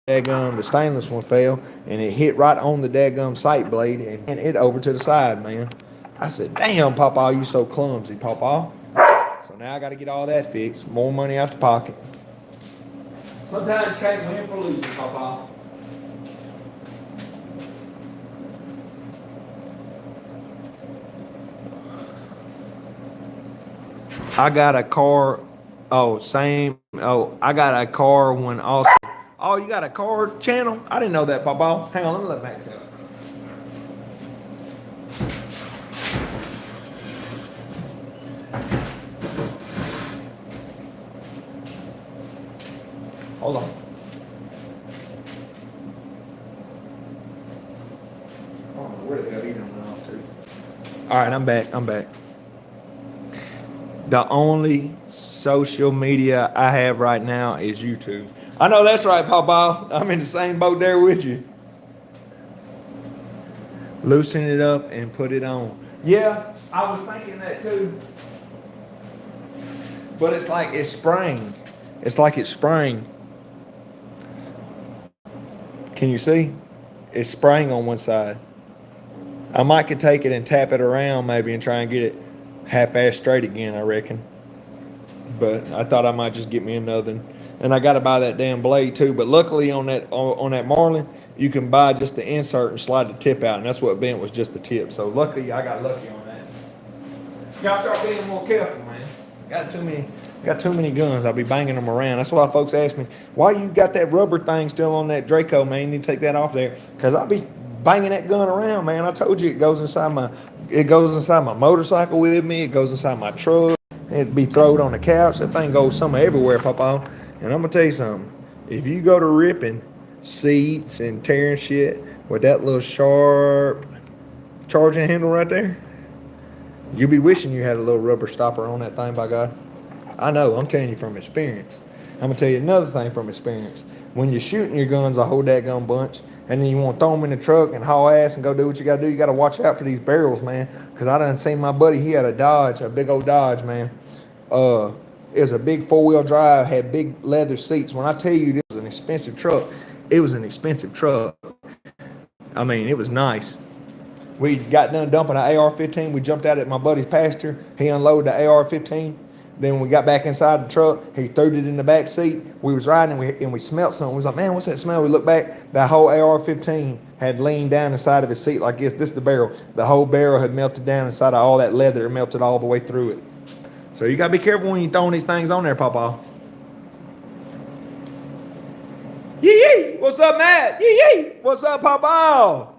the stainless one fell, and it hit right on the daggum sight blade and it over to the side, man. I said, damn, Papa, you so clumsy, Papa. So now I got to get all that fixed. More money out the pocket. Sometimes you can't win for losing, Papa. I got a car. Oh, same. Oh, I got a car one also. Oh, you got a car channel? I didn't know that, Papa. Hang on, let me let Max out. Hold on. I don't know where the hell he done went off to. All right, I'm back. The only social media I have right now is YouTube. I know that's right, Papa. I'm in the same boat there with you. Loosen it up and put it on. Yeah, I was thinking that too. But it's like it's sprang. It's like it's sprang. Can you see? It's sprang on one side. I might could take it and tap it around maybe and try and get it half-ass straight again, I reckon. But I thought I might just get me another. And I got to buy that damn blade too. But luckily on that Marlin, you can buy just the insert and slide the tip out. And that's what bent was just the tip. So luckily I got lucky on that. Gotta start being more careful, man. Got too many guns. I'll be banging them around. That's why folks ask me, why you got that rubber thing still on that Draco, man? You need to take that off there. Because I'll be banging that gun around, man. I told you it goes inside my motorcycle with me. It goes inside my truck. It'd be thrown on the couch. That thing goes somewhere everywhere, Papa. And I'm going to tell you something. If you go to ripping seats and tearing shit with that little sharp charging handle right there, you'll be wishing you had a little rubber stopper on that thing, by God. I know. I'm telling you from experience. I'm going to tell you another thing from experience. When you're shooting your guns a whole daggum bunch, and then you want to throw them in the truck and haul ass and go do what you got to do, you got to watch out for these barrels, man. Because I done seen my buddy, he had a Dodge, a big old Dodge, man. It was a big four-wheel drive, had big leather seats. When I tell you this was an expensive truck, it was an expensive truck. I mean, it was nice. We got done dumping an AR-15. We jumped out at my buddy's pasture. He unloaded the AR-15. Then when we got back inside the truck, he threw it in the back seat. We was riding and we smelled something. We was like, man, what's that smell? We looked back. That whole AR-15 had leaned down inside of his seat like this. This is the barrel. The whole barrel had melted down inside of all that leather. It melted all the way through it. So you got to be careful when you're throwing these things on there, Papa. Yee! What's up, Matt? Yee! What's up, Papa?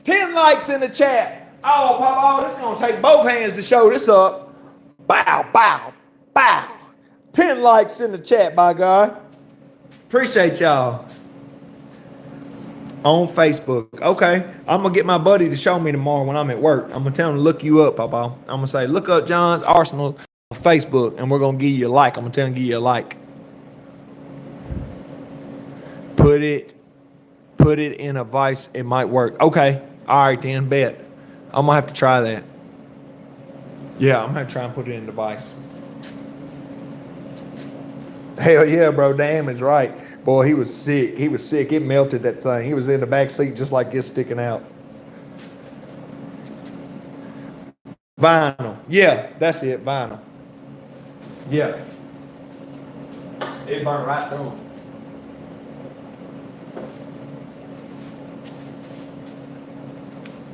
10 likes in the chat. Oh, Papa, this is going to take both hands to show this up. Bow, bow, bow. 10 likes in the chat, by God. Appreciate y'all. On Facebook. Okay. I'm going to get my buddy to show me tomorrow when I'm at work. I'm going to tell him to look you up, Papa. I'm going to say, look up John's Arsenal on Facebook, and we're going to give you a like. I'm going to tell him to give you a like. Put it in a vise. It might work. Okay. All right, then. Bet. I'm going to have to try that. Yeah, I'm going to try and put it in the vise. Hell yeah, bro. Damn is right. Boy, he was sick. He was sick. It melted that thing. He was in the back seat just like this sticking out. Vinyl. Yeah, that's it. Vinyl. Yeah. It burned right through him.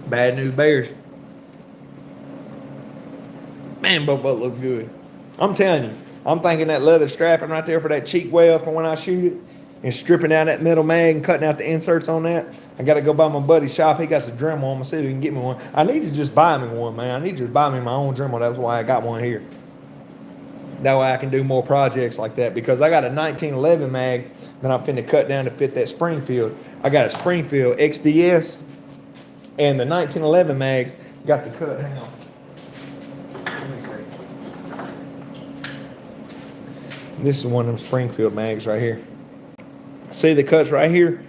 Bad news bears. Man, Bo look good. I'm telling you. I'm thinking that leather strapping right there for that cheek weld for when I shoot it, and stripping out that metal mag and cutting out the inserts on that. I got to go by my buddy's shop. He got some Dremel. I'm going to see if he can get me one. I need to just buy me one, man. I need to just buy me my own Dremel. That's why I got one here. That way I can do more projects like that, because I got a 1911 mag that I'm finna cut down to fit that Springfield. I got a Springfield XDS, and the 1911 mags got the cut. Hang on. Let me see. This is one of them Springfield mags right here. See the cuts right here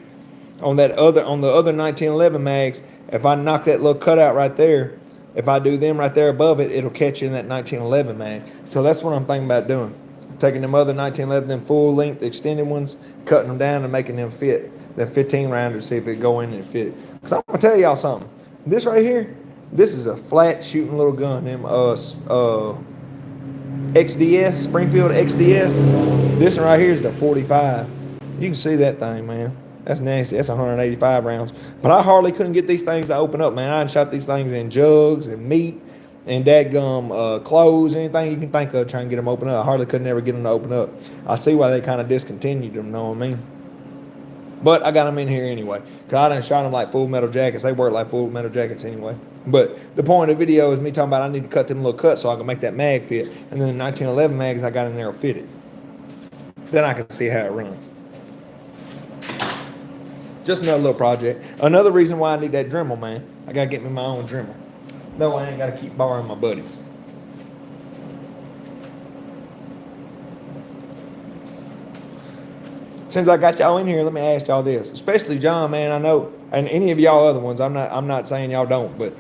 on the other 1911 mags. If I knock that little cutout right there, if I do them right there above it, it'll catch in that 1911 mag. So that's what I'm thinking about doing. Taking them other 1911, them full length extended ones, cutting them down and making them fit. That 15 rounder, see if it go in and fit. Because I'm gonna tell y'all something. This right here, this is a flat shooting little gun. Them XDS, Springfield XDS. This one right here is the 45. You can see that thing, man. That's nasty. That's 185 rounds. But I hardly couldn't get these things to open up, man. I shot these things in jugs and meat and dadgum clothes, anything you can think of, trying to get them open up. I hardly could never get them to open up. I see why they kind of discontinued them, know what I mean? But I got them in here anyway, because I done shot them like Full Metal Jackets. They work like Full Metal Jackets anyway. But the point of the video is me talking about I need to cut them little cuts so I can make that mag fit. And then the 1911 mags I got in there will fit it. Then I can see how it runs. Just another little project. Another reason why I need that Dremel, man. I got to get me my own Dremel. No, I ain't got to keep borrowing my buddies. Since I got y'all in here, let me ask y'all this. Especially John, man, I know, and any of y'all other ones, I'm not saying y'all don't, but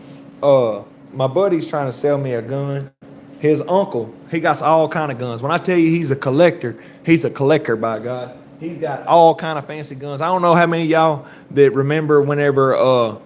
my buddy's trying to sell me a gun. His uncle, he got all kind of guns. When I tell you he's a collector by God. He's got all kind of fancy guns. I don't know how many of y'all that remember whenever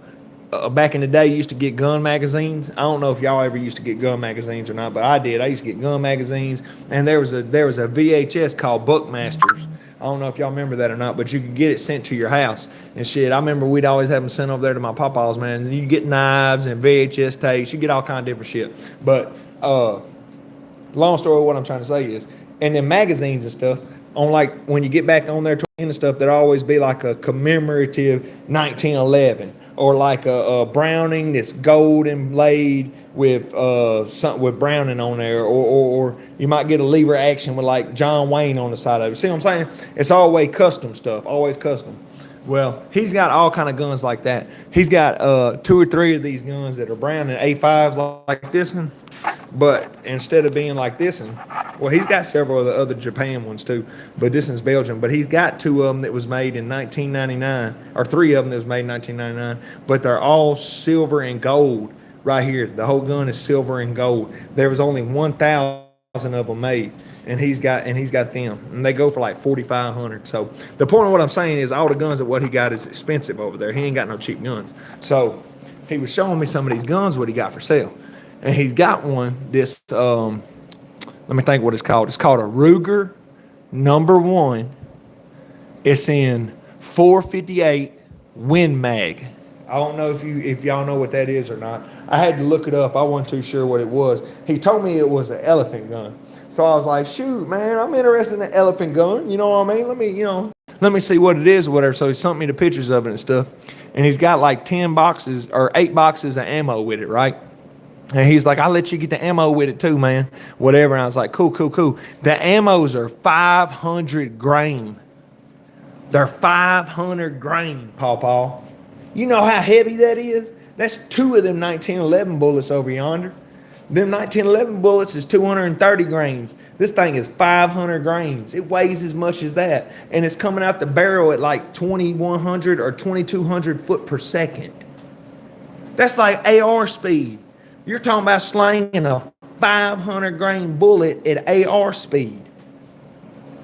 back in the day you used to get gun magazines. I don't know if y'all ever used to get gun magazines or not, but I did. I used to get gun magazines, and there was a VHS called Buckmasters. I don't know if y'all remember that or not, but you could get it sent to your house and shit. I remember we'd always have them sent over there to my papa's, man. And you get knives and VHS tapes. You get all kind of different shit. But long story, what I'm trying to say is, and then magazines and stuff, on like when you get back on there to the stuff, there'll always be like a commemorative 1911 or like a Browning that's gold inlaid with something with Browning on there, or you might get a lever action with like John Wayne on the side of it. See what I'm saying? It's always custom stuff, always custom. Well, he's got all kind of guns like that. He's got 2 or 3 of these guns that are Browning A5s like this one. But instead of being like this one, well, he's got several of the other Japan ones too, but this one's Belgium. But he's got 2 of them that was made in 1999, or 3 of them that was made in 1999, but they're all silver and gold right here. The whole gun is silver and gold. There was only 1,000 of them made, and he's got them, and they go for like $4,500. So the point of what I'm saying is all the guns that what he got is expensive over there. He ain't got no cheap guns. So he was showing me some of these guns what he got for sale. And he's got one, this, let me think what it's called. It's called a Ruger #1. It's in 458 Win Mag. I don't know if y'all know what that is or not. I had to look it up. I wasn't too sure what it was. He told me it was an elephant gun. So I was like, shoot, man, I'm interested in an elephant gun. You know what I mean? let me see what it is or whatever. So he sent me the pictures of it and stuff. And he's got like 10 boxes or 8 boxes of ammo with it, right? And he's like, I'll let you get the ammo with it too, man. Whatever. And I was like, cool, cool, cool. The ammos are 500 grain. They're 500 grain, Paw. You know how heavy that is? That's 2 of them 1911 bullets over yonder. Them 1911 bullets is 230 grains. This thing is 500 grains. It weighs as much as that. And it's coming out the barrel at like 2,100 or 2,200 foot per second. That's like AR speed. You're talking about slanging a 500 grain bullet at AR speed.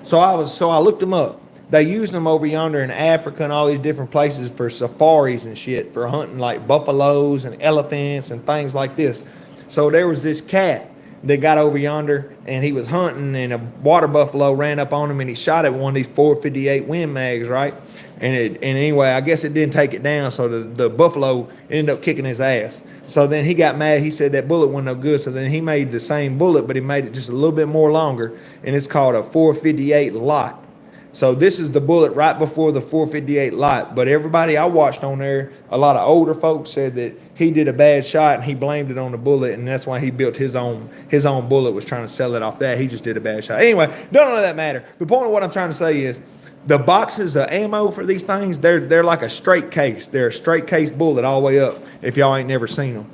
So I looked them up. They use them over yonder in Africa and all these different places for safaris and shit, for hunting like buffaloes and elephants and things like this. So there was this cat that got over yonder and he was hunting, and a water buffalo ran up on him and he shot at one of these 458 Win Mags, right? And anyway, I guess it didn't take it down, so the buffalo ended up kicking his ass. So then he got mad. He said that bullet wasn't no good. So then he made the same bullet, but he made it just a little bit more longer, and it's called a 458 lot. So this is the bullet right before the 458 lot. But everybody I watched on there, a lot of older folks said that he did a bad shot and he blamed it on the bullet, and that's why he built his own bullet, was trying to sell it off that. He just did a bad shot. Anyway, don't let that matter. The point of what I'm trying to say is the boxes of ammo for these things, they're like a straight case. They're a straight case bullet all the way up, if y'all ain't never seen them.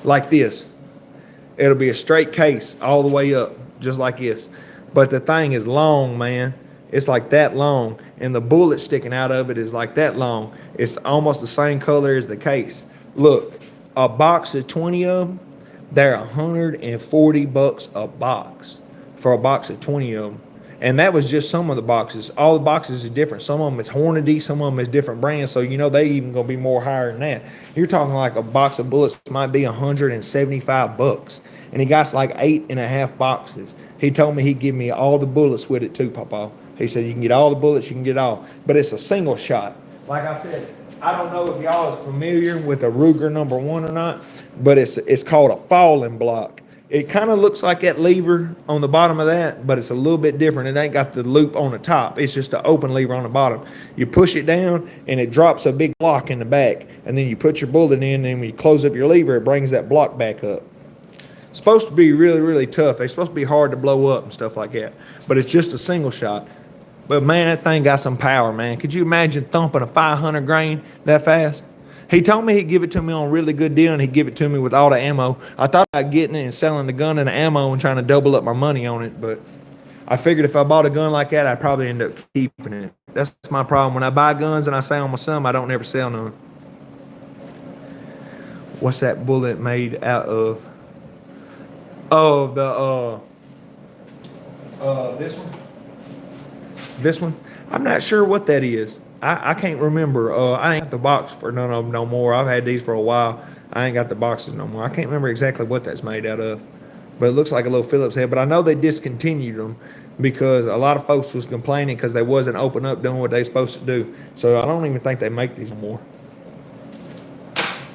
Like this. It'll be a straight case all the way up, just like this. But the thing is long, man. It's like that long. And the bullet sticking out of it is like that long. It's almost the same color as the case. Look, a box of 20 of them, they're $140 a box for a box of 20 of them. And that was just some of the boxes. All the boxes are different. Some of them is Hornady, some of them is different brands. So, you know, they even going to be more higher than that. You're talking like a box of bullets might be $175. And he got like 8.5 boxes. He told me he'd give me all the bullets with it too, Papa. He said, you can get all the bullets, you can get all. But it's a single shot. Like I said, I don't know if y'all is familiar with a Ruger number 1 or not, but it's called a falling block. It kind of looks like that lever on the bottom of that, but it's a little bit different. It ain't got the loop on the top. It's just an open lever on the bottom. You push it down, and it drops a big block in the back. And then you put your bullet in, and when you close up your lever, it brings that block back up. It's supposed to be really, really tough. It's supposed to be hard to blow up and stuff like that. But it's just a single shot. But, man, that thing got some power, man. Could you imagine thumping a 500 grain that fast? He told me he'd give it to me on a really good deal, and he'd give it to me with all the ammo. I thought about getting it and selling the gun and the ammo and trying to double up my money on it, but I figured if I bought a gun like that, I'd probably end up keeping it. That's my problem. When I buy guns and I say on my son, I don't never sell none. What's that bullet made out of? Oh, this one. I'm not sure what that is. I can't remember. I ain't got the box for none of them no more. I've had these for a while. I ain't got the boxes no more. I can't remember exactly what that's made out of. But it looks like a little Phillips head. But I know they discontinued them because a lot of folks was complaining because they wasn't open up doing what they supposed to do. So I don't even think they make these anymore.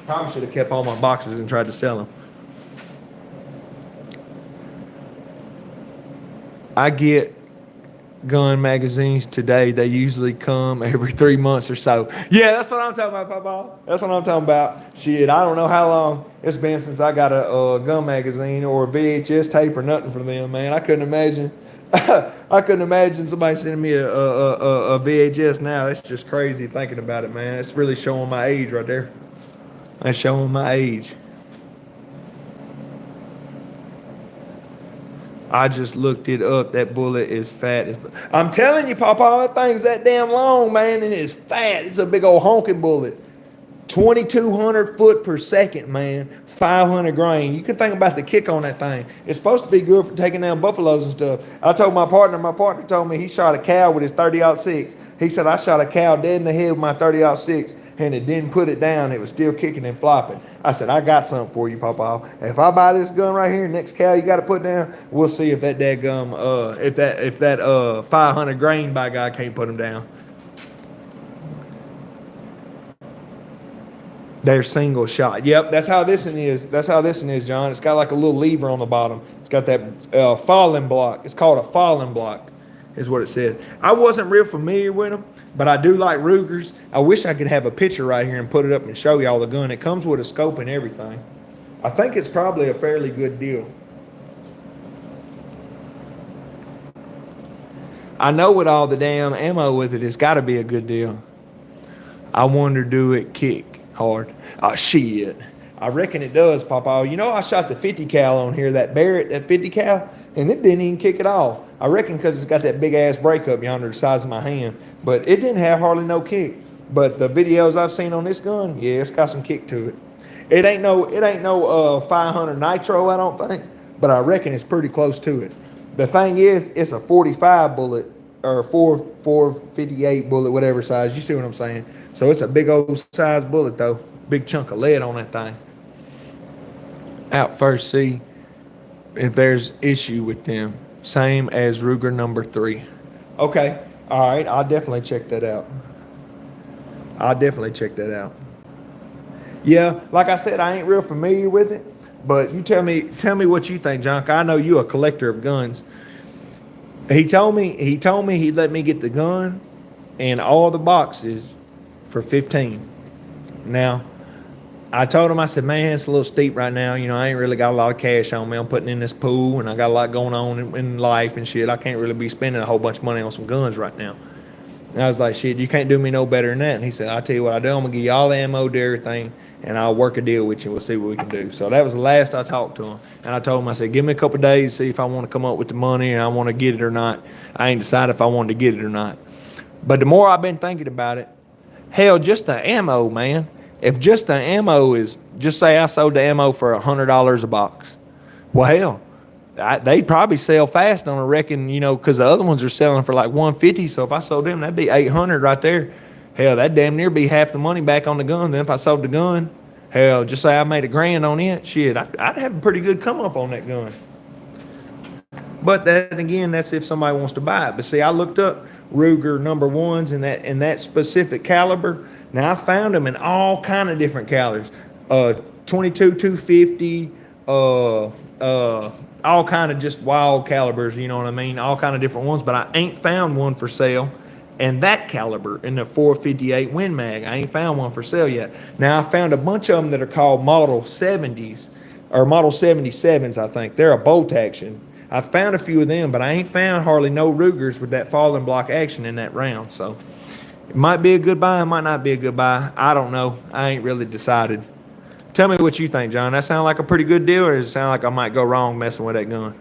Probably should have kept all my boxes and tried to sell them. I get gun magazines today. They usually come every 3 months or so. Yeah, that's what I'm talking about, Papa. That's what I'm talking about. Shit, I don't know how long it's been since I got a gun magazine or a VHS tape or nothing from them, man. I couldn't imagine. I couldn't imagine somebody sending me a VHS now. That's just crazy thinking about it, man. It's really showing my age right there. That's showing my age. I just looked it up. That bullet is fat. I'm telling you, Papa, that thing's that damn long, man, and it's fat. It's a big old honking bullet. 2,200 foot per second, man. 500 grain. You can think about the kick on that thing. It's supposed to be good for taking down buffaloes and stuff. I told my partner told me he shot a cow with his 30-06. He said, I shot a cow dead in the head with my 30-06, and it didn't put it down. It was still kicking and flopping. I said, I got something for you, Papa. If I buy this gun right here, next cow you got to put down, we'll see if that dadgum, if that 500 grain by guy can't put him down. They're single shot. Yep, that's how this one is. That's how this one is, John. It's got like a little lever on the bottom. It's got that falling block. It's called a falling block. is what it says. I wasn't real familiar with them, but I do like Rugers. I wish I could have a picture right here and put it up and show y'all the gun. It comes with a scope and everything. I think it's probably a fairly good deal. I know with all the damn ammo with it, it's got to be a good deal. I wonder, do it kick hard? Oh, shit. I reckon it does, Papa. You know, I shot the 50 cal on here, that Barrett, that 50 cal, and it didn't even kick at all. I reckon because it's got that big ass break up yonder the size of my hand, but it didn't have hardly no kick. But the videos I've seen on this gun, yeah, it's got some kick to it. It ain't no 500 nitro, I don't think, but I reckon it's pretty close to it. The thing is, it's a 45 bullet or 458 bullet, whatever size. You see what I'm saying? So it's a big old size bullet though. Big chunk of lead on that thing. Out first, see if there's issue with them. Same as Ruger number 3. Okay. All right. I'll definitely check that out. Yeah, like I said, I ain't real familiar with it, but you tell me what you think, John. I know you a collector of guns. He told me he'd let me get the gun and all the boxes for 15. Now, I told him, I said, man, it's a little steep right now. You know, I ain't really got a lot of cash on me. I'm putting in this pool, and I got a lot going on in life and shit. I can't really be spending a whole bunch of money on some guns right now. And I was like, shit, you can't do me no better than that. And he said, I'll tell you what I do. I'm going to give you all the ammo to everything, and I'll work a deal with you. We'll see what we can do. So that was the last I talked to him. And I told him, I said, give me a couple of days to see if I want to come up with the money and I want to get it or not. I ain't decided if I wanted to get it or not. But the more I've been thinking about it, hell, just the ammo, man. If just the ammo is, just say I sold the ammo for $100 a box. Well, hell, they'd probably sell fast on a reckon, you know, because the other ones are selling for like $150. So if I sold them, that'd be $800 right there. Hell, that'd damn near be half the money back on the gun. Then if I sold the gun, hell, just say I made $1,000 on it, shit, I'd have a pretty good come up on that gun. But then again, that's if somebody wants to buy it. But see, I looked up Ruger number 1s in that specific caliber. Now I found them in all kind of different calibers, 22, 250, all kind of just wild calibers. You know what I mean? All kind of different ones. But I ain't found one for sale. And that caliber in the 458 Win Mag, I ain't found one for sale yet. Now I found a bunch of them that are called Model 70s or Model 77s. I think they're a bolt action. I found a few of them, but I ain't found hardly no Rugers with that falling block action in that round. So it might be a good buy, it might not be a good buy. I don't know. I ain't really decided. Tell me what you think, John. That sound like a pretty good deal, or does it sound like I might go wrong messing with that gun?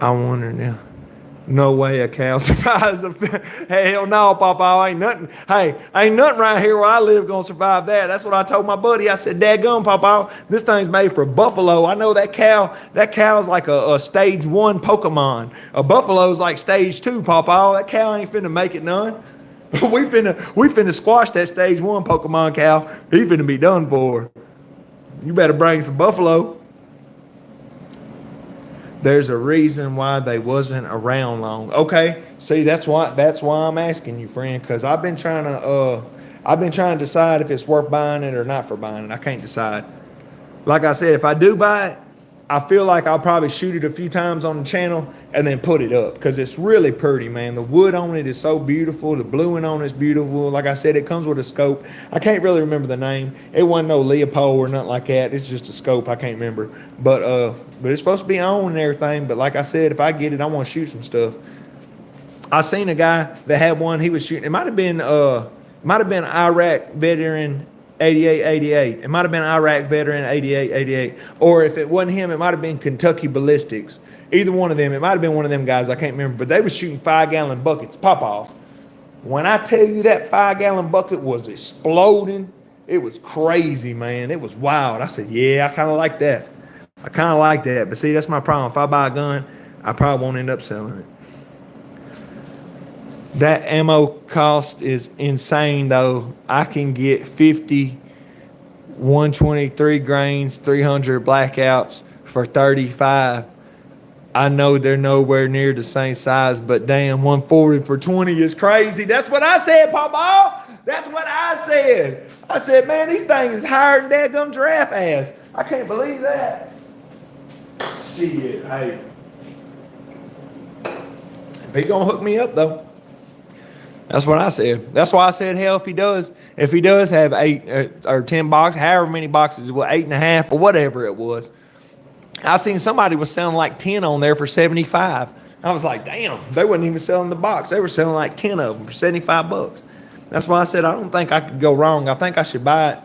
I wonder now. No way a cow survives a hell no, Papa. Ain't nothing. Hey, ain't nothing right here where I live gonna survive that. That's what I told my buddy. I said, daggone, Papa, this thing's made for buffalo. I know that cow's like a stage 1 Pokemon. A buffalo's like stage 2, Papa. That cow ain't finna make it none. we finna squash that stage 1 Pokemon cow. He finna be done for. You better bring some buffalo. There's a reason why they wasn't around long. Okay, see, that's why I'm asking you, friend, because I've been trying to decide if it's worth buying it or not for buying it. I can't decide. Like I said, if I do buy it, I feel like I'll probably shoot it a few times on the channel and then put it up because it's really pretty, man. The wood on it is so beautiful. The bluing on it is beautiful. Like I said, it comes with a scope. I can't really remember the name. It wasn't no Leopold or nothing like that. It's just a scope. I can't remember. But it's supposed to be on and everything. But like I said, if I get it, I want to shoot some stuff. I seen a guy that had one. He was shooting. It might have been Iraq veteran 88. It might have been Iraq veteran 88. Or if it wasn't him, it might have been Kentucky Ballistics. Either one of them. It might have been one of them guys. I can't remember. But they were shooting 5-gallon buckets. Pop off. When I tell you that 5-gallon bucket was exploding, it was crazy, man. It was wild. I said, yeah, I kind of like that. But see, that's my problem. If I buy a gun, I probably won't end up selling it. That ammo cost is insane, though. I can get 50, 123 grains, 300 blackouts for 35. I know they're nowhere near the same size, but damn, 140 for 20 is crazy. That's what I said, Papa. That's what I said. I said, man, these things is higher than dadgum giraffe ass. I can't believe that. Shit, hey. He gonna hook me up though. That's what I said. That's why I said, hell, if he does have 8 or 10 boxes, however many boxes, well, 8.5 or whatever it was. I seen somebody was selling like 10 on there for 75. I was like, damn, they wasn't even selling the box. They were selling like 10 of them for 75 bucks. That's why I said I don't think I could go wrong. I think I should buy it,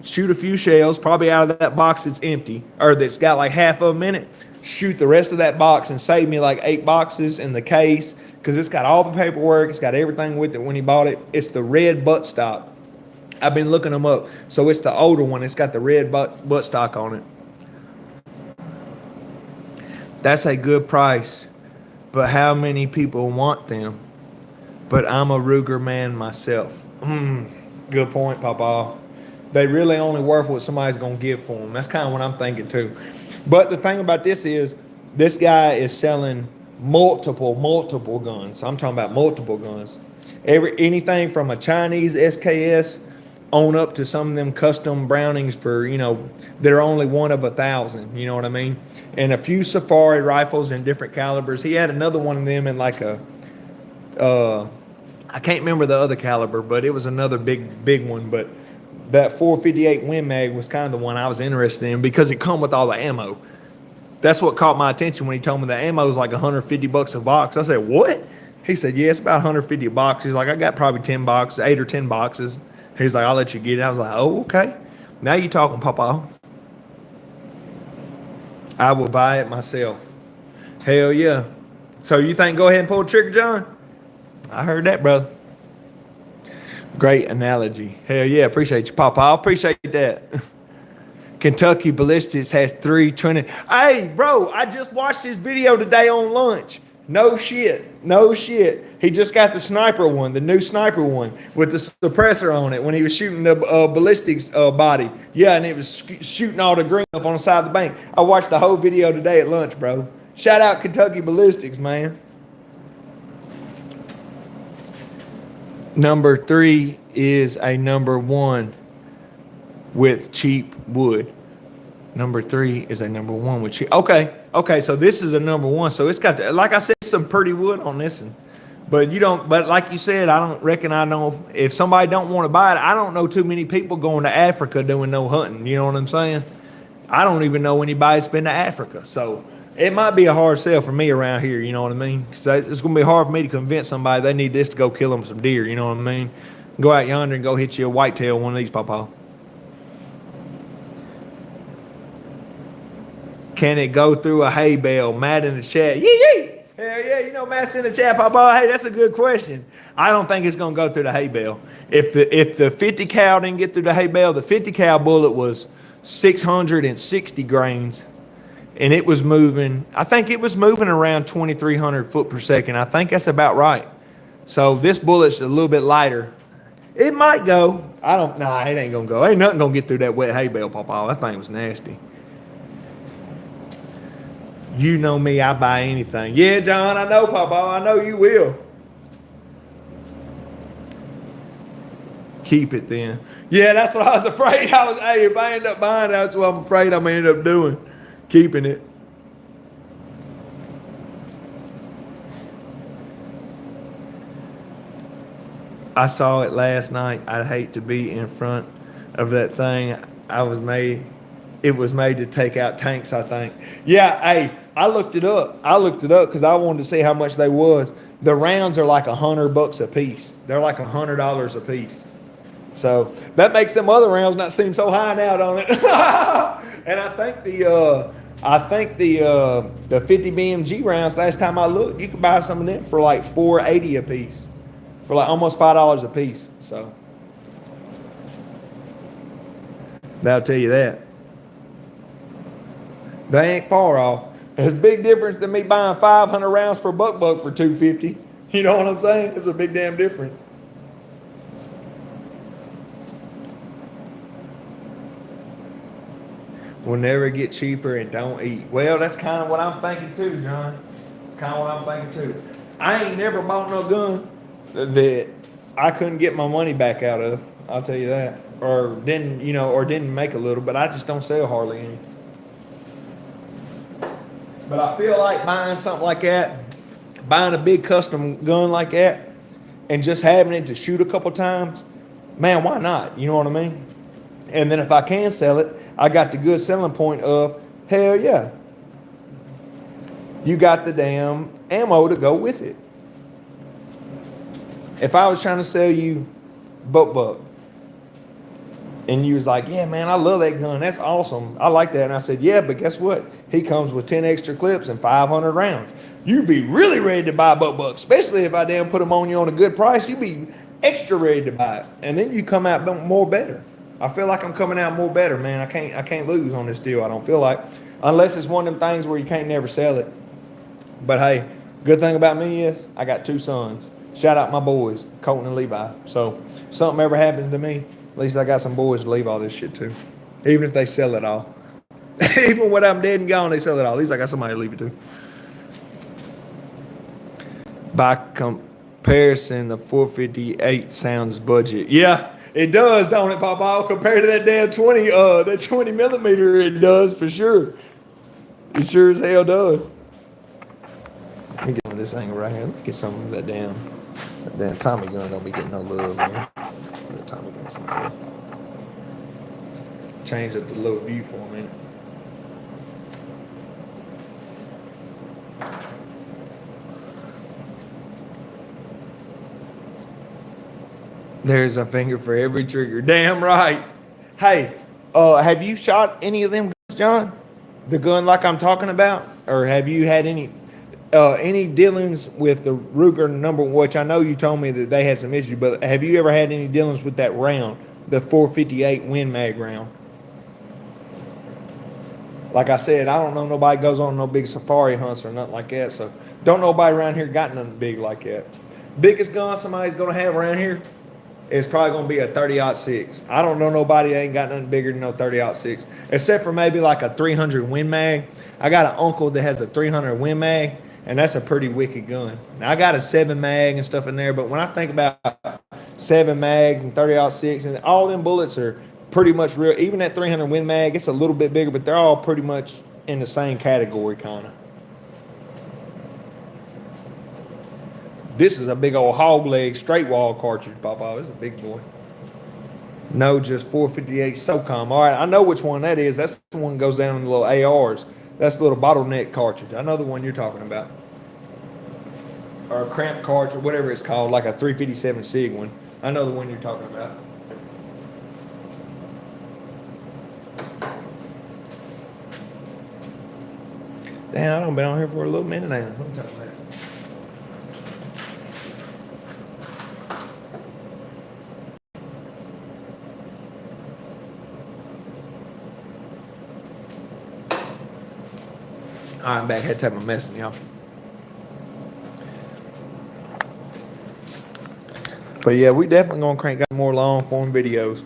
shoot a few shells, probably out of that box that's empty or that's got like half of them in it. Shoot the rest of that box and save me like 8 boxes in the case, because it's got all the paperwork. It's got everything with it when he bought it. It's the red buttstock. I've been looking them up. So it's the older one. It's got the red buttstock on it. That's a good price, but how many people want them? But I'm a Ruger man myself. Good point, Papa. They really only worth what somebody's going to give for them. That's kind of what I'm thinking too. But the thing about this is, this guy is selling multiple guns. I'm talking about multiple guns. Anything from a Chinese SKS on up to some of them custom Brownings for, you know, they're only one of 1,000. You know what I mean? And a few safari rifles in different calibers. He had another one of them in like a, I can't remember the other caliber, but it was another big one. But that 458 Win Mag was kind of the one I was interested in because it come with all the ammo. That's what caught my attention when he told me the ammo was like 150 bucks a box. I said, what? He said, yeah, it's about 150 a box. He's like, I got probably 10 boxes, 8 or 10 boxes. He's like, I'll let you get it. I was like, oh, okay. Now you talking, Papa. I will buy it myself. Hell yeah. So you think go ahead and pull the trigger, John? I heard that, brother. Great analogy. Hell yeah, appreciate you, Papa. I appreciate that. Kentucky Ballistics has 320. Hey, bro, I just watched this video today on lunch. No shit. He just got the sniper one, the new sniper one with the suppressor on it when he was shooting the ballistics body. Yeah, and it was shooting all the green up on the side of the bank. I watched the whole video today at lunch, bro. Shout out Kentucky Ballistics, man. Number 3 is a number 1 with cheap wood. Number 3 is a number 1 with cheap. Okay, so this is a number 1. So it's got, like I said, some pretty wood on this one. But like you said, I don't reckon I know if somebody don't want to buy it. I don't know too many people going to Africa doing no hunting. You know what I'm saying? I don't even know anybody that's been to Africa. So it might be a hard sell for me around here. You know what I mean? So it's going to be hard for me to convince somebody they need this to go kill them some deer. You know what I mean? Go out yonder and go hit you a whitetail, one of these, Papa. Can it go through a hay bale? Matt in the chat. Yee! Hell yeah, you know Matt's in the chat, Papa. Hey, that's a good question. I don't think it's going to go through the hay bale. If the 50 cal didn't get through the hay bale, the 50 cal bullet was 660 grains. And it was moving, I think it was moving around 2,300 foot per second. I think that's about right. So this bullet's a little bit lighter. It might go. It ain't going to go. Ain't nothing going to get through that wet hay bale, Papa. That thing was nasty. You know me, I buy anything. Yeah, John, I know, Papa. I know you will. Keep it then. Yeah, that's what I was afraid. Hey, if I end up buying it, that's what I'm afraid I'm going to end up doing. Keeping it. I saw it last night. I'd hate to be in front of that thing. It was made to take out tanks, I think. Yeah, hey, I looked it up because I wanted to see how much they was. The rounds are like $100 a piece. They're like $100 a piece. So that makes them other rounds not seem so high now, don't it? And I think the 50 BMG rounds, last time I looked, you could buy some of them for like $4.80 a piece. For like almost $5 a piece. So that'll tell you that. They ain't far off. It's a big difference than me buying 500 rounds for buck for $250. You know what I'm saying? It's a big damn difference. Will never get cheaper and don't eat. Well, that's kind of what I'm thinking too, John. It's kind of what I'm thinking too. I ain't never bought no gun that I couldn't get my money back out of. I'll tell you that. Or didn't make a little, but I just don't sell hardly any. But I feel like buying something like that, buying a big custom gun like that and just having it to shoot a couple times, man, why not? You know what I mean? And then if I can sell it, I got the good selling point of, hell yeah, you got the damn ammo to go with it. If I was trying to sell you Buck, and you was like, yeah, man, I love that gun. That's awesome. I like that. And I said, yeah, but guess what? He comes with 10 extra clips and 500 rounds. You'd be really ready to buy Buck, especially if I damn put them on you on a good price. You'd be extra ready to buy it. And then you come out more better. I feel like I'm coming out more better, man. I can't lose on this deal. I don't feel like, unless it's one of them things where you can't never sell it. But hey, good thing about me is I got 2 sons. Shout out my boys, Colton and Levi. So if something ever happens to me, at least I got some boys to leave all this shit to. Even if they sell it all. Even when I'm dead and gone, they sell it all. At least I got somebody to leave it to. By comparison, the 458 sounds budget. Yeah, it does, don't it, Papa? Compared to that damn 20 millimeter, it does for sure. It sure as hell does. Let me get this thing right here. Let me get some of that damn Tommy gun. Don't be getting no love, man. The Tommy gun some love. Change up the low view for a minute. There's a finger for every trigger. Damn right. Hey, have you shot any of them guns, John? The gun like I'm talking about? Or have you had any dealings with the Ruger number, which I know you told me that they had some issues, but have you ever had any dealings with that round, the 458 Win Mag round? Like I said, I don't know nobody goes on no big safari hunts or nothing like that, so don't nobody around here got nothing big like that. Biggest gun somebody's going to have around here is probably going to be a 30-06. I don't know nobody that ain't got nothing bigger than no 30-06, except for maybe like a 300 Win Mag. I got an uncle that has a 300 Win Mag, and that's a pretty wicked gun. Now, I got a 7 mag and stuff in there, but when I think about 7 mags and 30-06, and all them bullets are pretty much real. Even that 300 Win Mag, it's a little bit bigger, but they're all pretty much in the same category, kind of. This is a big old hog leg straight wall cartridge, Papa. This is a big boy. No, just 458 SOCOM. All right, I know which one that is. That's the one that goes down in the little ARs. That's the little bottleneck cartridge. I know the one you're talking about. Or a cramp cartridge, or whatever it's called, like a 357 SIG one. I know the one you're talking about. Damn, I done been on here for a little minute now. Let me talk about this. All right, I'm back. Had to take my medicine, y'all. But yeah, we definitely gonna crank out more long form videos.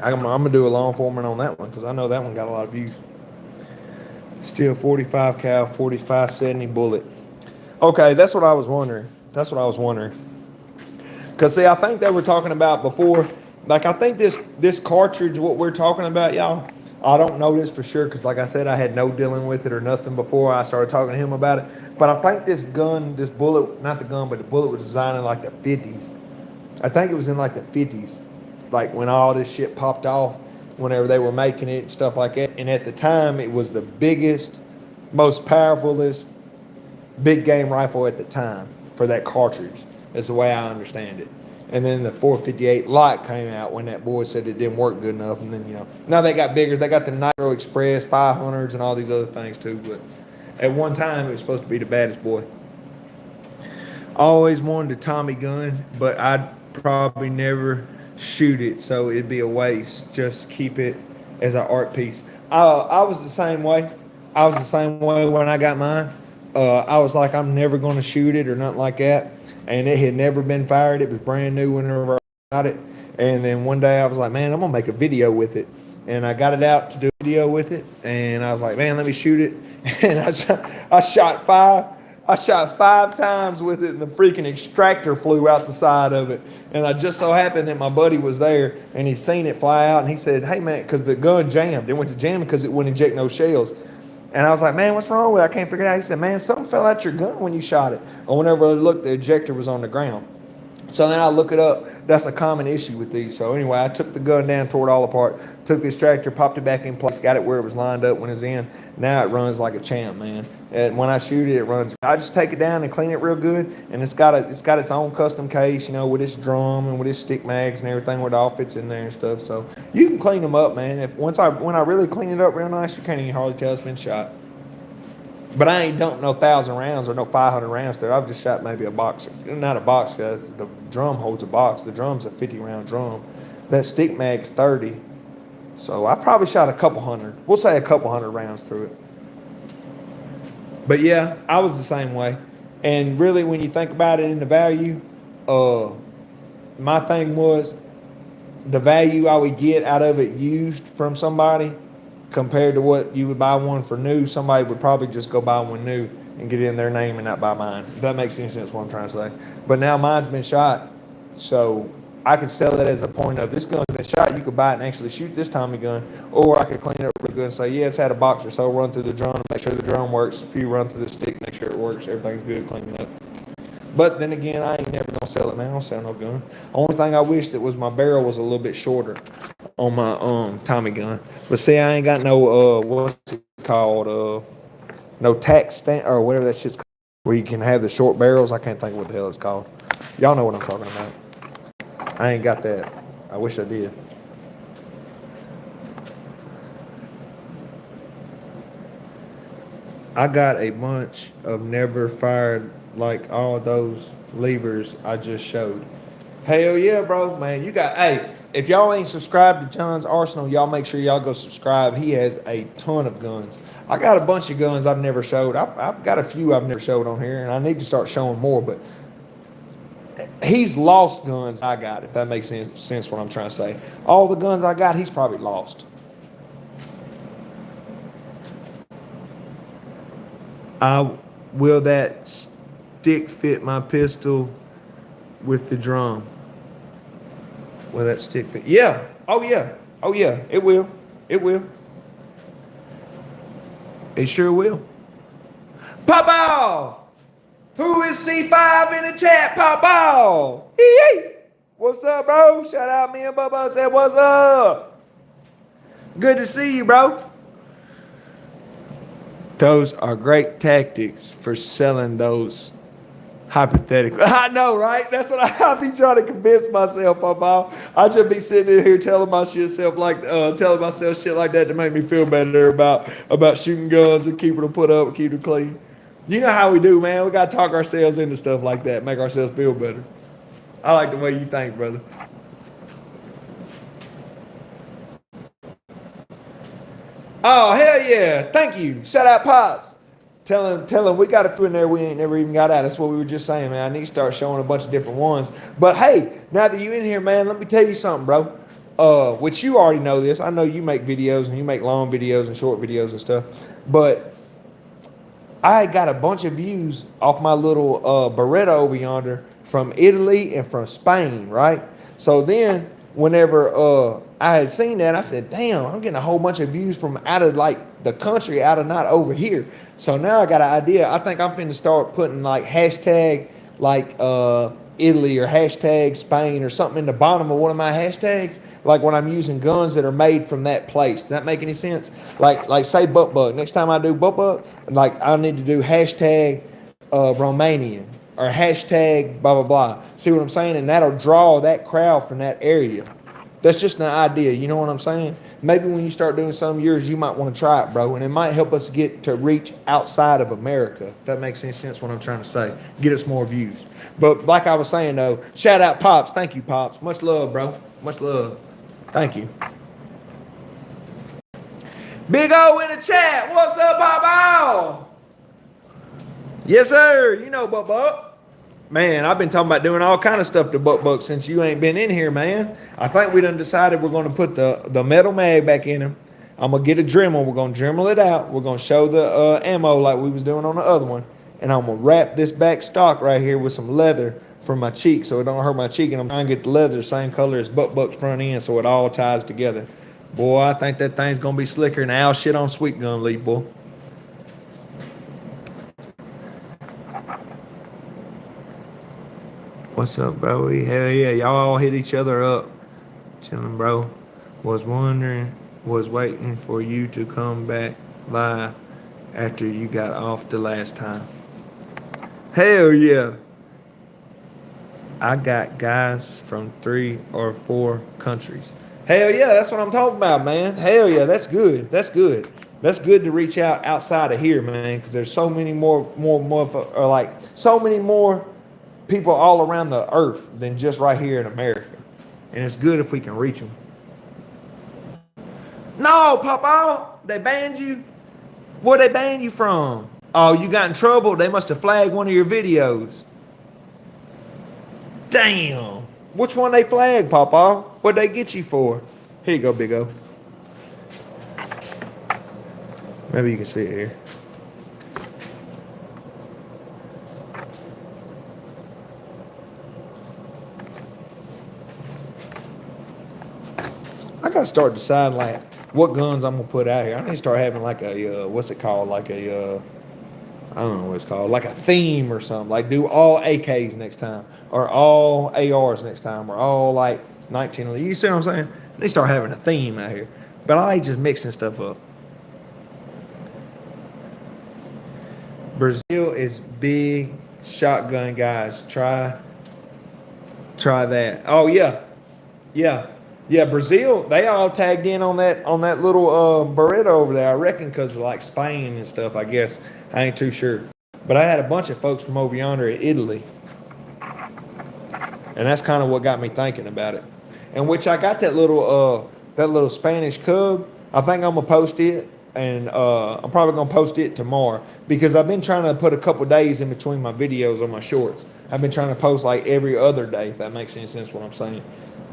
I'm gonna do a long form on that one because I know that one got a lot of views. Still 45 cal, 45-70 bullet. Okay, that's what I was wondering. Because see, I think they were talking about before. Like I think this cartridge, what we're talking about, y'all. I don't know this for sure because, like I said, I had no dealing with it or nothing before I started talking to him about it. But I think this gun, this bullet, not the gun, but the bullet was designed in like the 50s. I think it was in like the 50s, like when all this shit popped off, whenever they were making it and stuff like that. And at the time, it was the biggest, most powerfulest big game rifle at the time for that cartridge, is the way I understand it. And then the 458 Light came out when that boy said it didn't work good enough. And then, now they got bigger. They got the Nitro Express 500s and all these other things too. But at one time, it was supposed to be the baddest boy. Always wanted a Tommy gun, but I'd probably never shoot it, so it'd be a waste. Just keep it as an art piece. I was the same way. When I got mine. I was like, I'm never going to shoot it or nothing like that. And it had never been fired. It was brand new whenever I got it. And then one day I was like, man, I'm going to make a video with it. And I got it out to do a video with it. And I was like, man, let me shoot it. And I shot 5 times with it, and the freaking extractor flew out the side of it. And I just so happened that my buddy was there, and he seen it fly out, and he said, hey, man, because the gun jammed. It went to jamming because it wouldn't inject no shells. And I was like, man, what's wrong with it? I can't figure it out. He said, man, something fell out your gun when you shot it. Or whenever I looked, the ejector was on the ground. So then I look it up. That's a common issue with these. So anyway, I took the gun down, tore it all apart, took the extractor, popped it back in place, got it where it was lined up when it was in. Now it runs like a champ, man. And when I shoot it, it runs. I just take it down and clean it real good, and it's got its own custom case, you know, with its drum and with its stick mags and everything, where it all fits in there and stuff. So you can clean them up, man. When I really clean it up real nice, you can't even hardly tell it's been shot. But I ain't dumped no 1,000 rounds or no 500 rounds there. I've just shot maybe a box. Not a box, because the drum holds a box. The drum's a 50-round drum. That stick mag's 30. So I probably shot a couple hundred. We'll say a couple hundred rounds through it. But yeah, I was the same way. And really, when you think about it in the value, my thing was the value I would get out of it used from somebody compared to what you would buy one for new. Somebody would probably just go buy one new and get it in their name and not buy mine. If that makes any sense, what I'm trying to say. But now mine's been shot, so I could sell it as a point of, this gun's been shot. You could buy it and actually shoot this Tommy gun, or I could clean it up real good and say, yeah, it's had a box or so, run through the drum, make sure the drum works. A few run through the stick, make sure it works. Everything's good, clean it up. But then again, I ain't never gonna sell it, man. I don't sell no guns. Only thing I wish that was my barrel was a little bit shorter on my Tommy gun. But see, I ain't got no what's it called? No tack stand or whatever that shit's called, where you can have the short barrels. I can't think of what the hell it's called. Y'all know what I'm talking about. I ain't got that. I wish I did. I got a bunch of never fired like all those levers I just showed. Hell yeah, bro, man. You got, hey, if y'all ain't subscribed to John's Arsenal, y'all make sure y'all go subscribe. He has a ton of guns. I got a bunch of guns I've never showed. I've got a few I've never showed on here, and I need to start showing more, but he's lost guns I got, if that makes sense what I'm trying to say. All the guns I got, he's probably lost. Will that stick fit my pistol with the drum? Will that stick fit? Yeah. Oh, yeah. Oh, yeah. It will. It will. It sure will. Papa! Who is C5 in the chat? Papa! What's up, bro? Shout out, me and Bubba said, what's up? Good to see you, bro. Those are great tactics for selling those hypothetical. I know, right? That's what I be trying to convince myself about. I just be sitting in here telling myself shit like that to make me feel better about shooting guns and keeping them put up and keeping them clean. You know how we do, man. We got to talk ourselves into stuff like that, make ourselves feel better. I like the way you think, brother. Oh, hell yeah. Thank you. Shout out, Pops. Tell him we got a few in there we ain't never even got out. That's what we were just saying, man. I need to start showing a bunch of different ones. But hey, now that you in here, man, let me tell you something, bro. Which you already know this. I know you make videos and you make long videos and short videos and stuff. But I got a bunch of views off my little Beretta over yonder from Italy and from Spain, right? So then whenever I had seen that, I said, damn, I'm getting a whole bunch of views from out of like the country, out of not over here. So now I got an idea. I think I'm finna start putting like hashtag like Italy or hashtag Spain or something in the bottom of one of my hashtags, like when I'm using guns that are made from that place. Does that make any sense? Like say butt bug. Next time I do butt bug, like I need to do hashtag Romanian or hashtag blah blah blah. See what I'm saying? And that'll draw that crowd from that area. That's just an idea. You know what I'm saying? Maybe when you start doing some of yours, you might want to try it, bro. And it might help us get to reach outside of America. If that makes any sense what I'm trying to say. Get us more views. But like I was saying, though, shout out Pops. Thank you, Pops. Much love, bro. Much love. Thank you. Big O in the chat. What's up, Papa? Yes, sir. You know, Bubba. Man, I've been talking about doing all kind of stuff to Buck since you ain't been in here, man. I think we done decided we're going to put the metal mag back in him. I'm going to get a Dremel. We're going to Dremel it out. We're going to show the ammo like we was doing on the other one. And I'm going to wrap this back stock right here with some leather for my cheek so it don't hurt my cheek. And I'm trying to get the leather the same color as Buck's front end so it all ties together. Boy, I think that thing's going to be slicker than Al shit on Sweet Gun Leaf, boy. What's up, bro? Hell yeah, y'all all hit each other up. Chilling, bro. Was waiting for you to come back live after you got off the last time. Hell yeah. I got guys from 3 or 4 countries. Hell yeah, that's what I'm talking about, man. Hell yeah, that's good. That's good. That's good to reach out outside of here, man, because there's so many more, or like so many more people all around the earth than just right here in America. And it's good if we can reach them. No, Papa, they banned you. Where they banned you from? Oh, you got in trouble? They must have flagged one of your videos. Damn. Which one they flagged, Papa? What'd they get you for? Here you go, Big O. Maybe you can see it here. I gotta start deciding like what guns I'm gonna put out here. I need to start having like a what's it called? Like a I don't know what it's called. Like a theme or something. Like do all AKs next time, or all ARs next time, or all like 19. You see what I'm saying? I need to start having a theme out here. But I like just mixing stuff up. Brazil is big shotgun guys. Try that. Oh yeah, yeah. Yeah, Brazil, they all tagged in on that little Beretta over there, I reckon, because of like Spain and stuff, I guess. I ain't too sure. But I had a bunch of folks from over yonder in Italy. And that's kind of what got me thinking about it. And which I got that little Spanish cub. I think I'm gonna post it, and I'm probably gonna post it tomorrow because I've been trying to put a couple days in between my videos on my shorts. I've been trying to post like every other day, if that makes any sense what I'm saying.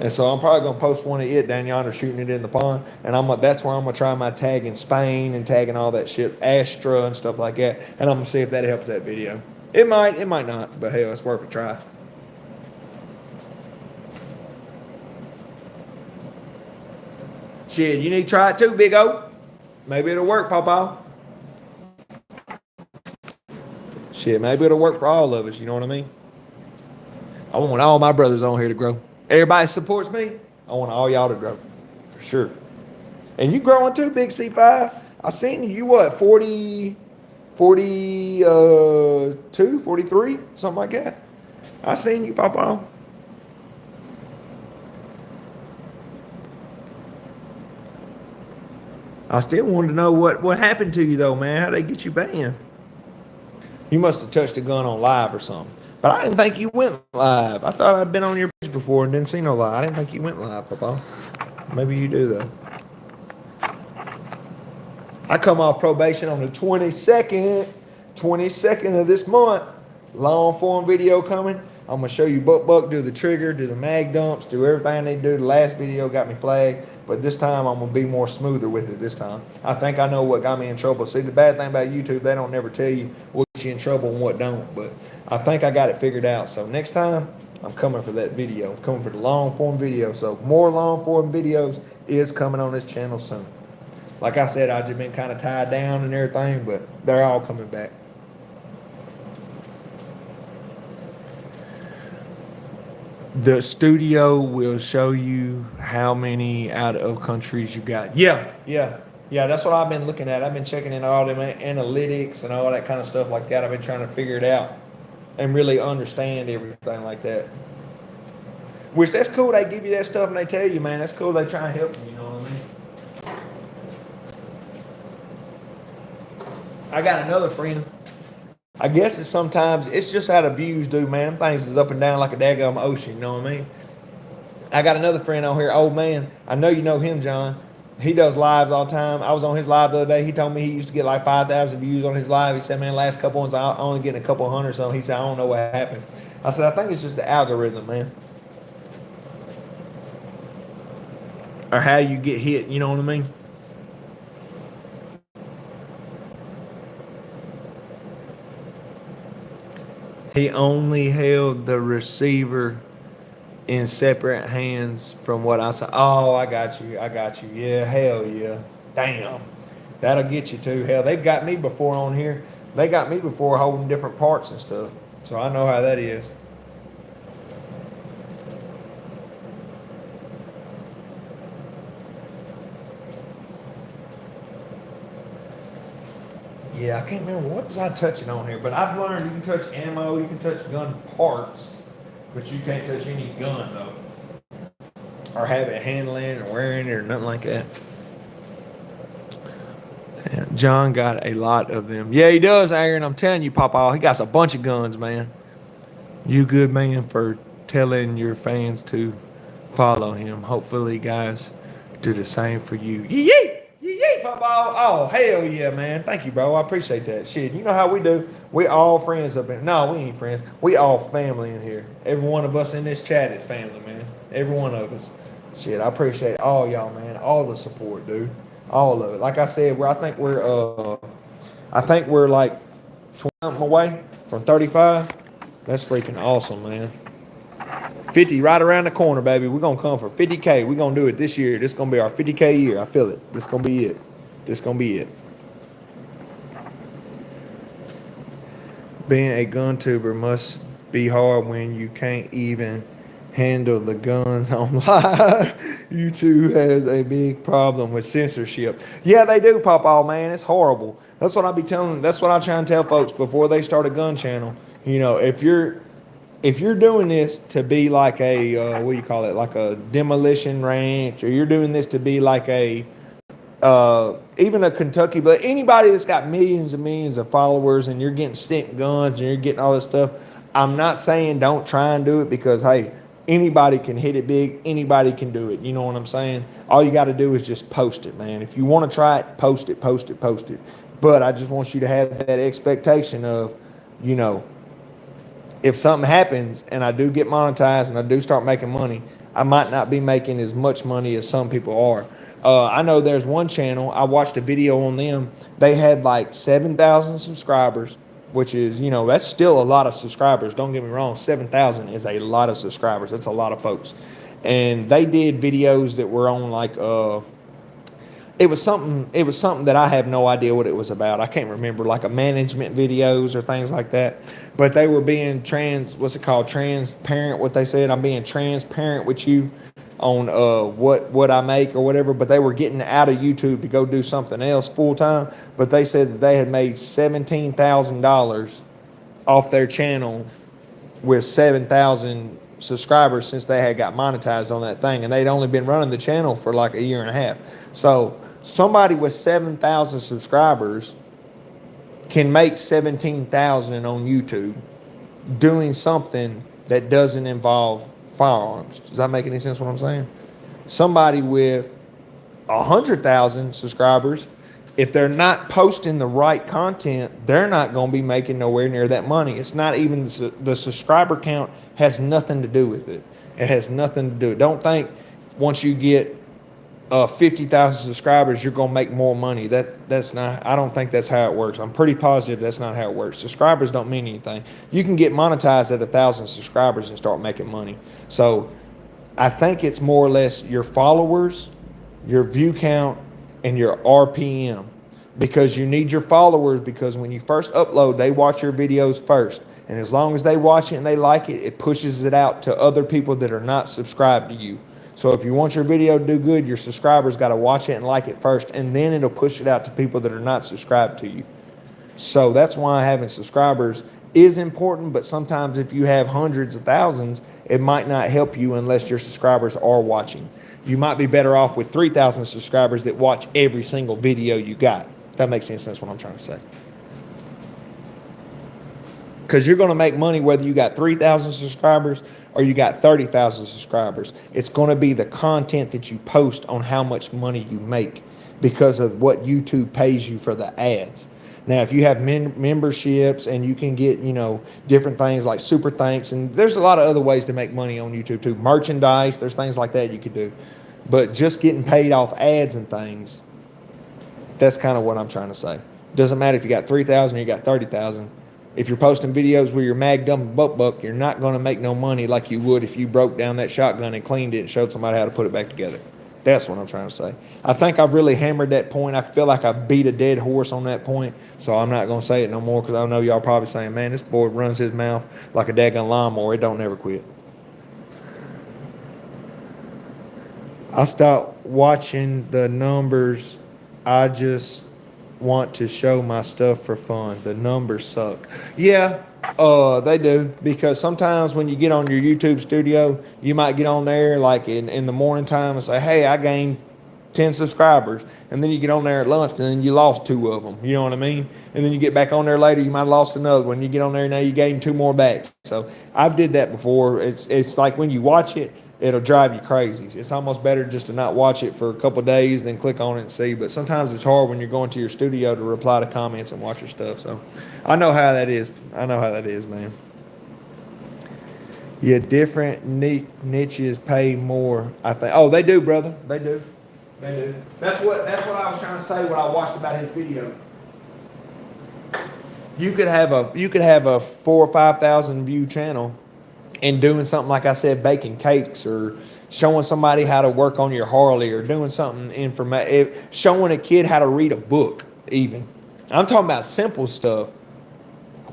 And so I'm probably gonna post one of it down yonder shooting it in the pond, and that's where I'm gonna try my tagging Spain and tagging all that shit, Astra and stuff like that, and I'm gonna see if that helps that video. It might not, but hell, it's worth a try. Shit, you need to try it too, Big O. Maybe it'll work, Papa. Shit, maybe it'll work for all of us, you know what I mean? I want all my brothers on here to grow. Everybody supports me. I want all y'all to grow, for sure. And you growing too, Big C5. I seen you. You what, 42, 43, something like that. I seen you pop on. I still wanted to know what happened to you though, man. How'd they get you banned? You must have touched a gun on live or something. But I didn't think you went live. I thought I'd been on your page before and didn't see no live. I didn't think you went live, Papa. Maybe you do, though. I come off probation on the 22nd of this month. Long form video coming. I'm going to show you buck, do the trigger, do the mag dumps, do everything I need to do. The last video got me flagged, but this time I'm going to be more smoother with it this time. I think I know what got me in trouble. See, the bad thing about YouTube, they don't never tell you what gets you in trouble and what don't, but I think I got it figured out. So next time, I'm coming for that video. I'm coming for the long form video. So more long form videos is coming on this channel soon. Like I said, I've just been kind of tied down and everything, but they're all coming back. The studio will show you how many out of countries you got. Yeah. That's what I've been looking at. I've been checking in all the analytics and all that kind of stuff like that. I've been trying to figure it out and really understand everything like that. Which that's cool. They give you that stuff and they tell you, man. That's cool. They try and help you. You know what I mean? I got another friend. I guess it's just how the views do, man. Them things is up and down like a daggum ocean, you know what I mean? I got another friend on here, old man. I know you know him, John. He does lives all the time. I was on his live the other day. He told me he used to get like 5,000 views on his live. He said, man, last couple ones, I only getting a couple hundred something. He said, I don't know what happened. I said, I think it's just the algorithm, man. Or how you get hit, you know what I mean? He only held the receiver in separate hands from what I saw. Oh, I got you. Yeah, hell yeah. Damn. That'll get you too. Hell, they've got me before on here. They got me before holding different parts and stuff. So I know how that is. Yeah, I can't remember what was I touching on here, but I've learned you can touch ammo, you can touch gun parts, but you can't touch any gun though, or have it handling or wearing it or nothing like that. And John got a lot of them. Yeah, he does, Aaron. I'm telling you, Papa, he got a bunch of guns, man. You good man for telling your fans to follow him. Hopefully, guys, do the same for you. Yee yee! Yee yee, Papa! Oh, hell yeah, man. Thank you, bro. I appreciate that. Shit, you know how we do. We all friends up in. No, we ain't friends. We all family in here. Every one of us in this chat is family, man. Every one of us. Shit, I appreciate all y'all, man. All the support, dude. All of it. Like I said, I think we're like 20 something away from 35. That's freaking awesome, man. 50 right around the corner, baby. We're going to come for 50K. We're going to do it this year. This is going to be our 50K year. I feel it. This is going to be it. This is going to be it. Being a gun tuber must be hard when you can't even handle the guns on live. YouTube has a big problem with censorship. Yeah, they do, Papa, man. It's horrible. That's what I be telling. That's what I try and tell folks before they start a gun channel. You know, if you're doing this to be like a what do you call it, like a demolition ranch, or you're doing this to be like a even a Kentucky, but anybody that's got millions and millions of followers and you're getting sent guns and you're getting all this stuff, I'm not saying don't try and do it, because hey, anybody can hit it big, anybody can do it. You know what I'm saying? All you got to do is just post it, man. If you want to try it, post it. But I just want you to have that expectation of, you know, if something happens and I do get monetized and I do start making money, I might not be making as much money as some people are. I know there's one channel, I watched a video on them. They had like 7,000 subscribers, which is, you know, that's still a lot of subscribers. Don't get me wrong. 7,000 is a lot of subscribers. That's a lot of folks. And they did videos that were on like, it was something that I have no idea what it was about. I can't remember, like a management videos or things like that. But they were being transparent, what they said. I'm being transparent with you on what I make or whatever. But they were getting out of YouTube to go do something else full time. But they said that they had made $17,000 off their channel with 7,000 subscribers since they had got monetized on that thing, and they'd only been running the channel for like a year and a half. So somebody with 7,000 subscribers can make 17,000 on YouTube doing something that doesn't involve firearms. Does that make any sense what I'm saying? Somebody with 100,000 subscribers, if they're not posting the right content, they're not going to be making nowhere near that money. It's not even the subscriber count has nothing to do with it. It has nothing to do. Don't think once you get 50,000 subscribers, you're going to make more money. That's not. I don't think that's how it works. I'm pretty positive that's not how it works. Subscribers don't mean anything. You can get monetized at 1,000 subscribers and start making money. So I think it's more or less your followers, your view count, and your RPM, because you need your followers, because when you first upload, they watch your videos first. And as long as they watch it and they like it, it pushes it out to other people that are not subscribed to you. So if you want your video to do good, your subscribers got to watch it and like it first, and then it'll push it out to people that are not subscribed to you. So that's why having subscribers is important, but sometimes if you have hundreds of thousands, it might not help you unless your subscribers are watching. You might be better off with 3,000 subscribers that watch every single video you got. If that makes any sense what I'm trying to say. Because you're going to make money whether you got 3,000 subscribers or you got 30,000 subscribers. It's going to be the content that you post on how much money you make, because of what YouTube pays you for the ads. Now, if you have memberships and you can get, you know, different things like super thanks, and there's a lot of other ways to make money on YouTube too. Merchandise, there's things like that you could do. But just getting paid off ads and things, that's kind of what I'm trying to say. Doesn't matter if you got 3,000 or you got 30,000. If you're posting videos where you're mag dumping buck, you're not going to make no money like you would if you broke down that shotgun and cleaned it and showed somebody how to put it back together. That's what I'm trying to say. I think I've really hammered that point. I feel like I beat a dead horse on that point, so I'm not going to say it no more because I know y'all probably saying, man, this boy runs his mouth like a daggone lawnmower. It don't never quit. I stopped watching the numbers. I just want to show my stuff for fun. The numbers suck. Yeah, they do. Because sometimes when you get on your YouTube studio, you might get on there like in the morning time and say, hey, I gained 10 subscribers. And then you get on there at lunch and then you lost 2 of them. You know what I mean? And then you get back on there later, you might have lost another one. You get on there, now you gain 2 more back. So I've did that before. It's like when you watch it, it'll drive you crazy. It's almost better just to not watch it for a couple of days, then click on it and see. But sometimes it's hard when you're going to your studio to reply to comments and watch your stuff. So I know how that is. I know how that is, man. Yeah, different niches pay more, I think. Oh, they do, brother. They do. They do. That's what I was trying to say when I watched about his video. You could have a 4,000 or 5,000 view channel and doing something like I said, baking cakes or showing somebody how to work on your Harley or doing something showing a kid how to read a book even. I'm talking about simple stuff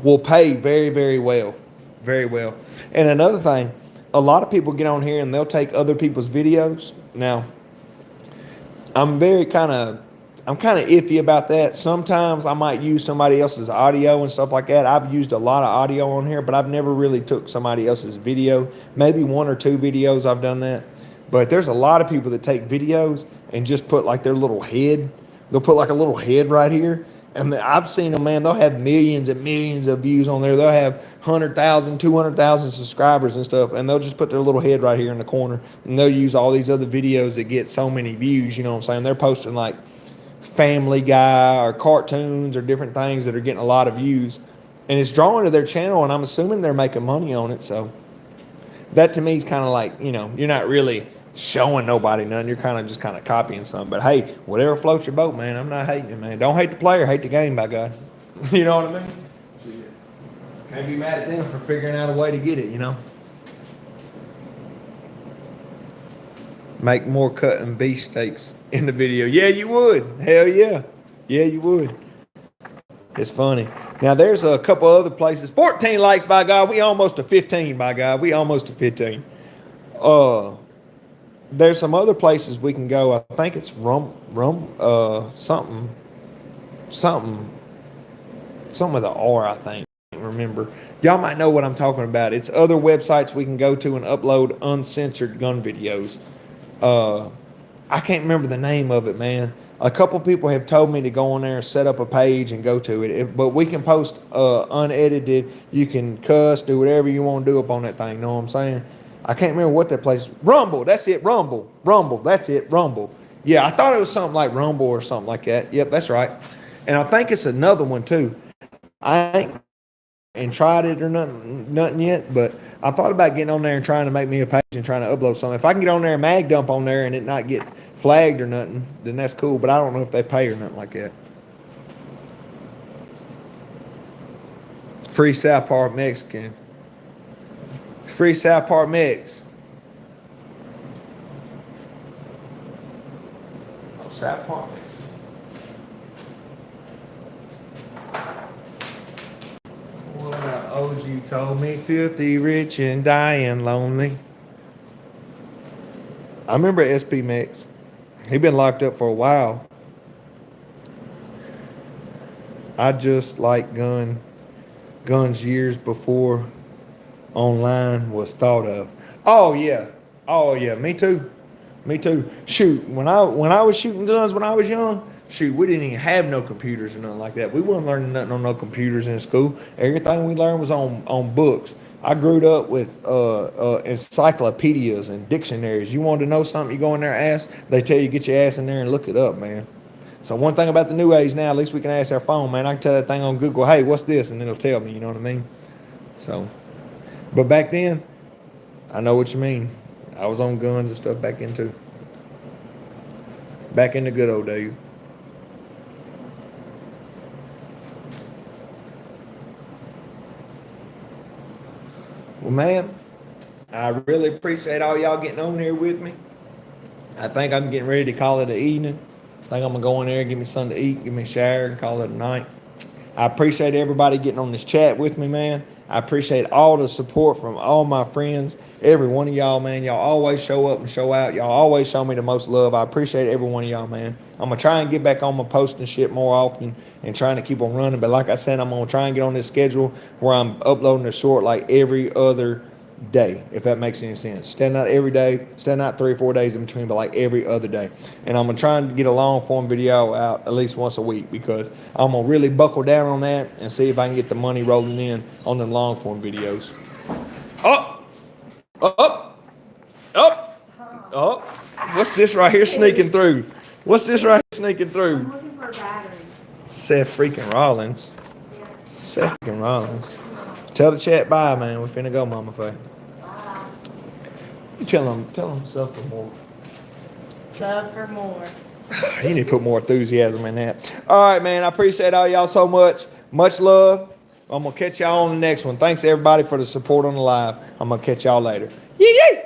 will pay very, very well. Very well. And another thing, a lot of people get on here and they'll take other people's videos. Now, I'm kind of iffy about that. Sometimes I might use somebody else's audio and stuff like that. I've used a lot of audio on here, but I've never really took somebody else's video. Maybe 1 or 2 videos I've done that. But there's a lot of people that take videos and just put like their little head. They'll put like a little head right here. And I've seen them, man, they'll have millions and millions of views on there. They'll have 100,000, 200,000 subscribers and stuff. And they'll just put their little head right here in the corner. And they'll use all these other videos that get so many views, you know what I'm saying? They're posting like Family Guy or cartoons or different things that are getting a lot of views. And it's drawing to their channel, and I'm assuming they're making money on it. So that to me is kind of like, you know, you're not really showing nobody nothing. You're just copying something. But hey, whatever floats your boat, man. I'm not hating it, man. Don't hate the player, hate the game, by God. You know what I mean? Can't be mad at them for figuring out a way to get it, you know? Make more cutting beef steaks in the video. Yeah, you would. Hell yeah. Yeah, you would. It's funny. Now, there's a couple other places. 14 likes, by God. We almost to 15, by God. We almost to 15. There's some other places we can go. I think it's something with an R, I think. I can't remember. Y'all might know what I'm talking about. It's other websites we can go to and upload uncensored gun videos. I can't remember the name of it, man. A couple people have told me to go on there and set up a page and go to it. But we can post unedited. You can cuss, do whatever you want to do up on that thing. Know what I'm saying? I can't remember what that place is. Rumble. That's it. Rumble. That's it. Rumble. Yeah, I thought it was something like Rumble or something like that. Yep, that's right. And I think it's another one too. I ain't tried it or nothing yet, but I thought about getting on there and trying to make me a page and trying to upload something. If I can get on there and mag dump on there and it not get flagged or nothing, then that's cool. But I don't know if they pay or nothing like that. Free South Park Mexican. Free South Park Mex. Oh, South Park Mex. What OG told me, filthy, rich, and dying lonely. I remember SP Mex. He been locked up for a while. I just like guns years before online was thought of. Oh yeah, me too. Shoot, when I was shooting guns when I was young, shoot, we didn't even have no computers or nothing like that. We wasn't learning nothing on no computers in school. Everything we learned was on books. I grew up with encyclopedias and dictionaries. You wanted to know something, you go in there and ask. They tell you get your ass in there and look it up, man. So one thing about the new age now, at least we can ask our phone, man. I can tell that thing on Google, hey, what's this? And it'll tell me, you know what I mean? So, but back then, I know what you mean. I was on guns and stuff back in too. Back in the good old days. Well, man, I really appreciate all y'all getting on here with me. I think I'm getting ready to call it an evening. I think I'm gonna go in there, give me something to eat, give me a shower, and call it a night. I appreciate everybody getting on this chat with me, man. I appreciate all the support from all my friends, every one of y'all, man. Y'all always show up and show out. Y'all always show me the most love. I appreciate every one of y'all, man. I'm gonna try and get back on my posting shit more often and trying to keep on running. But like I said, I'm gonna try and get on this schedule where I'm uploading a short like every other day, if that makes any sense. Stand out every day, stand out 3 or 4 days in between, but like every other day. And I'm gonna try and get a long form video out at least once a week, because I'm gonna really buckle down on that and see if I can get the money rolling in on the long form videos. Up, up, up, up. What's this right here sneaking through? What's this right here sneaking through? I'm looking for a battery. Seth freaking Rollins. Yeah. Seth freaking Rollins. Tell the chat bye, man. We're finna go, Mama Faye. Bye. You tell them sub for more. Sub for more. You need to put more enthusiasm in that. All right, man. I appreciate all y'all so much. Much love. I'm gonna catch y'all on the next one. Thanks everybody for the support on the live. I'm gonna catch y'all later. Yee yee.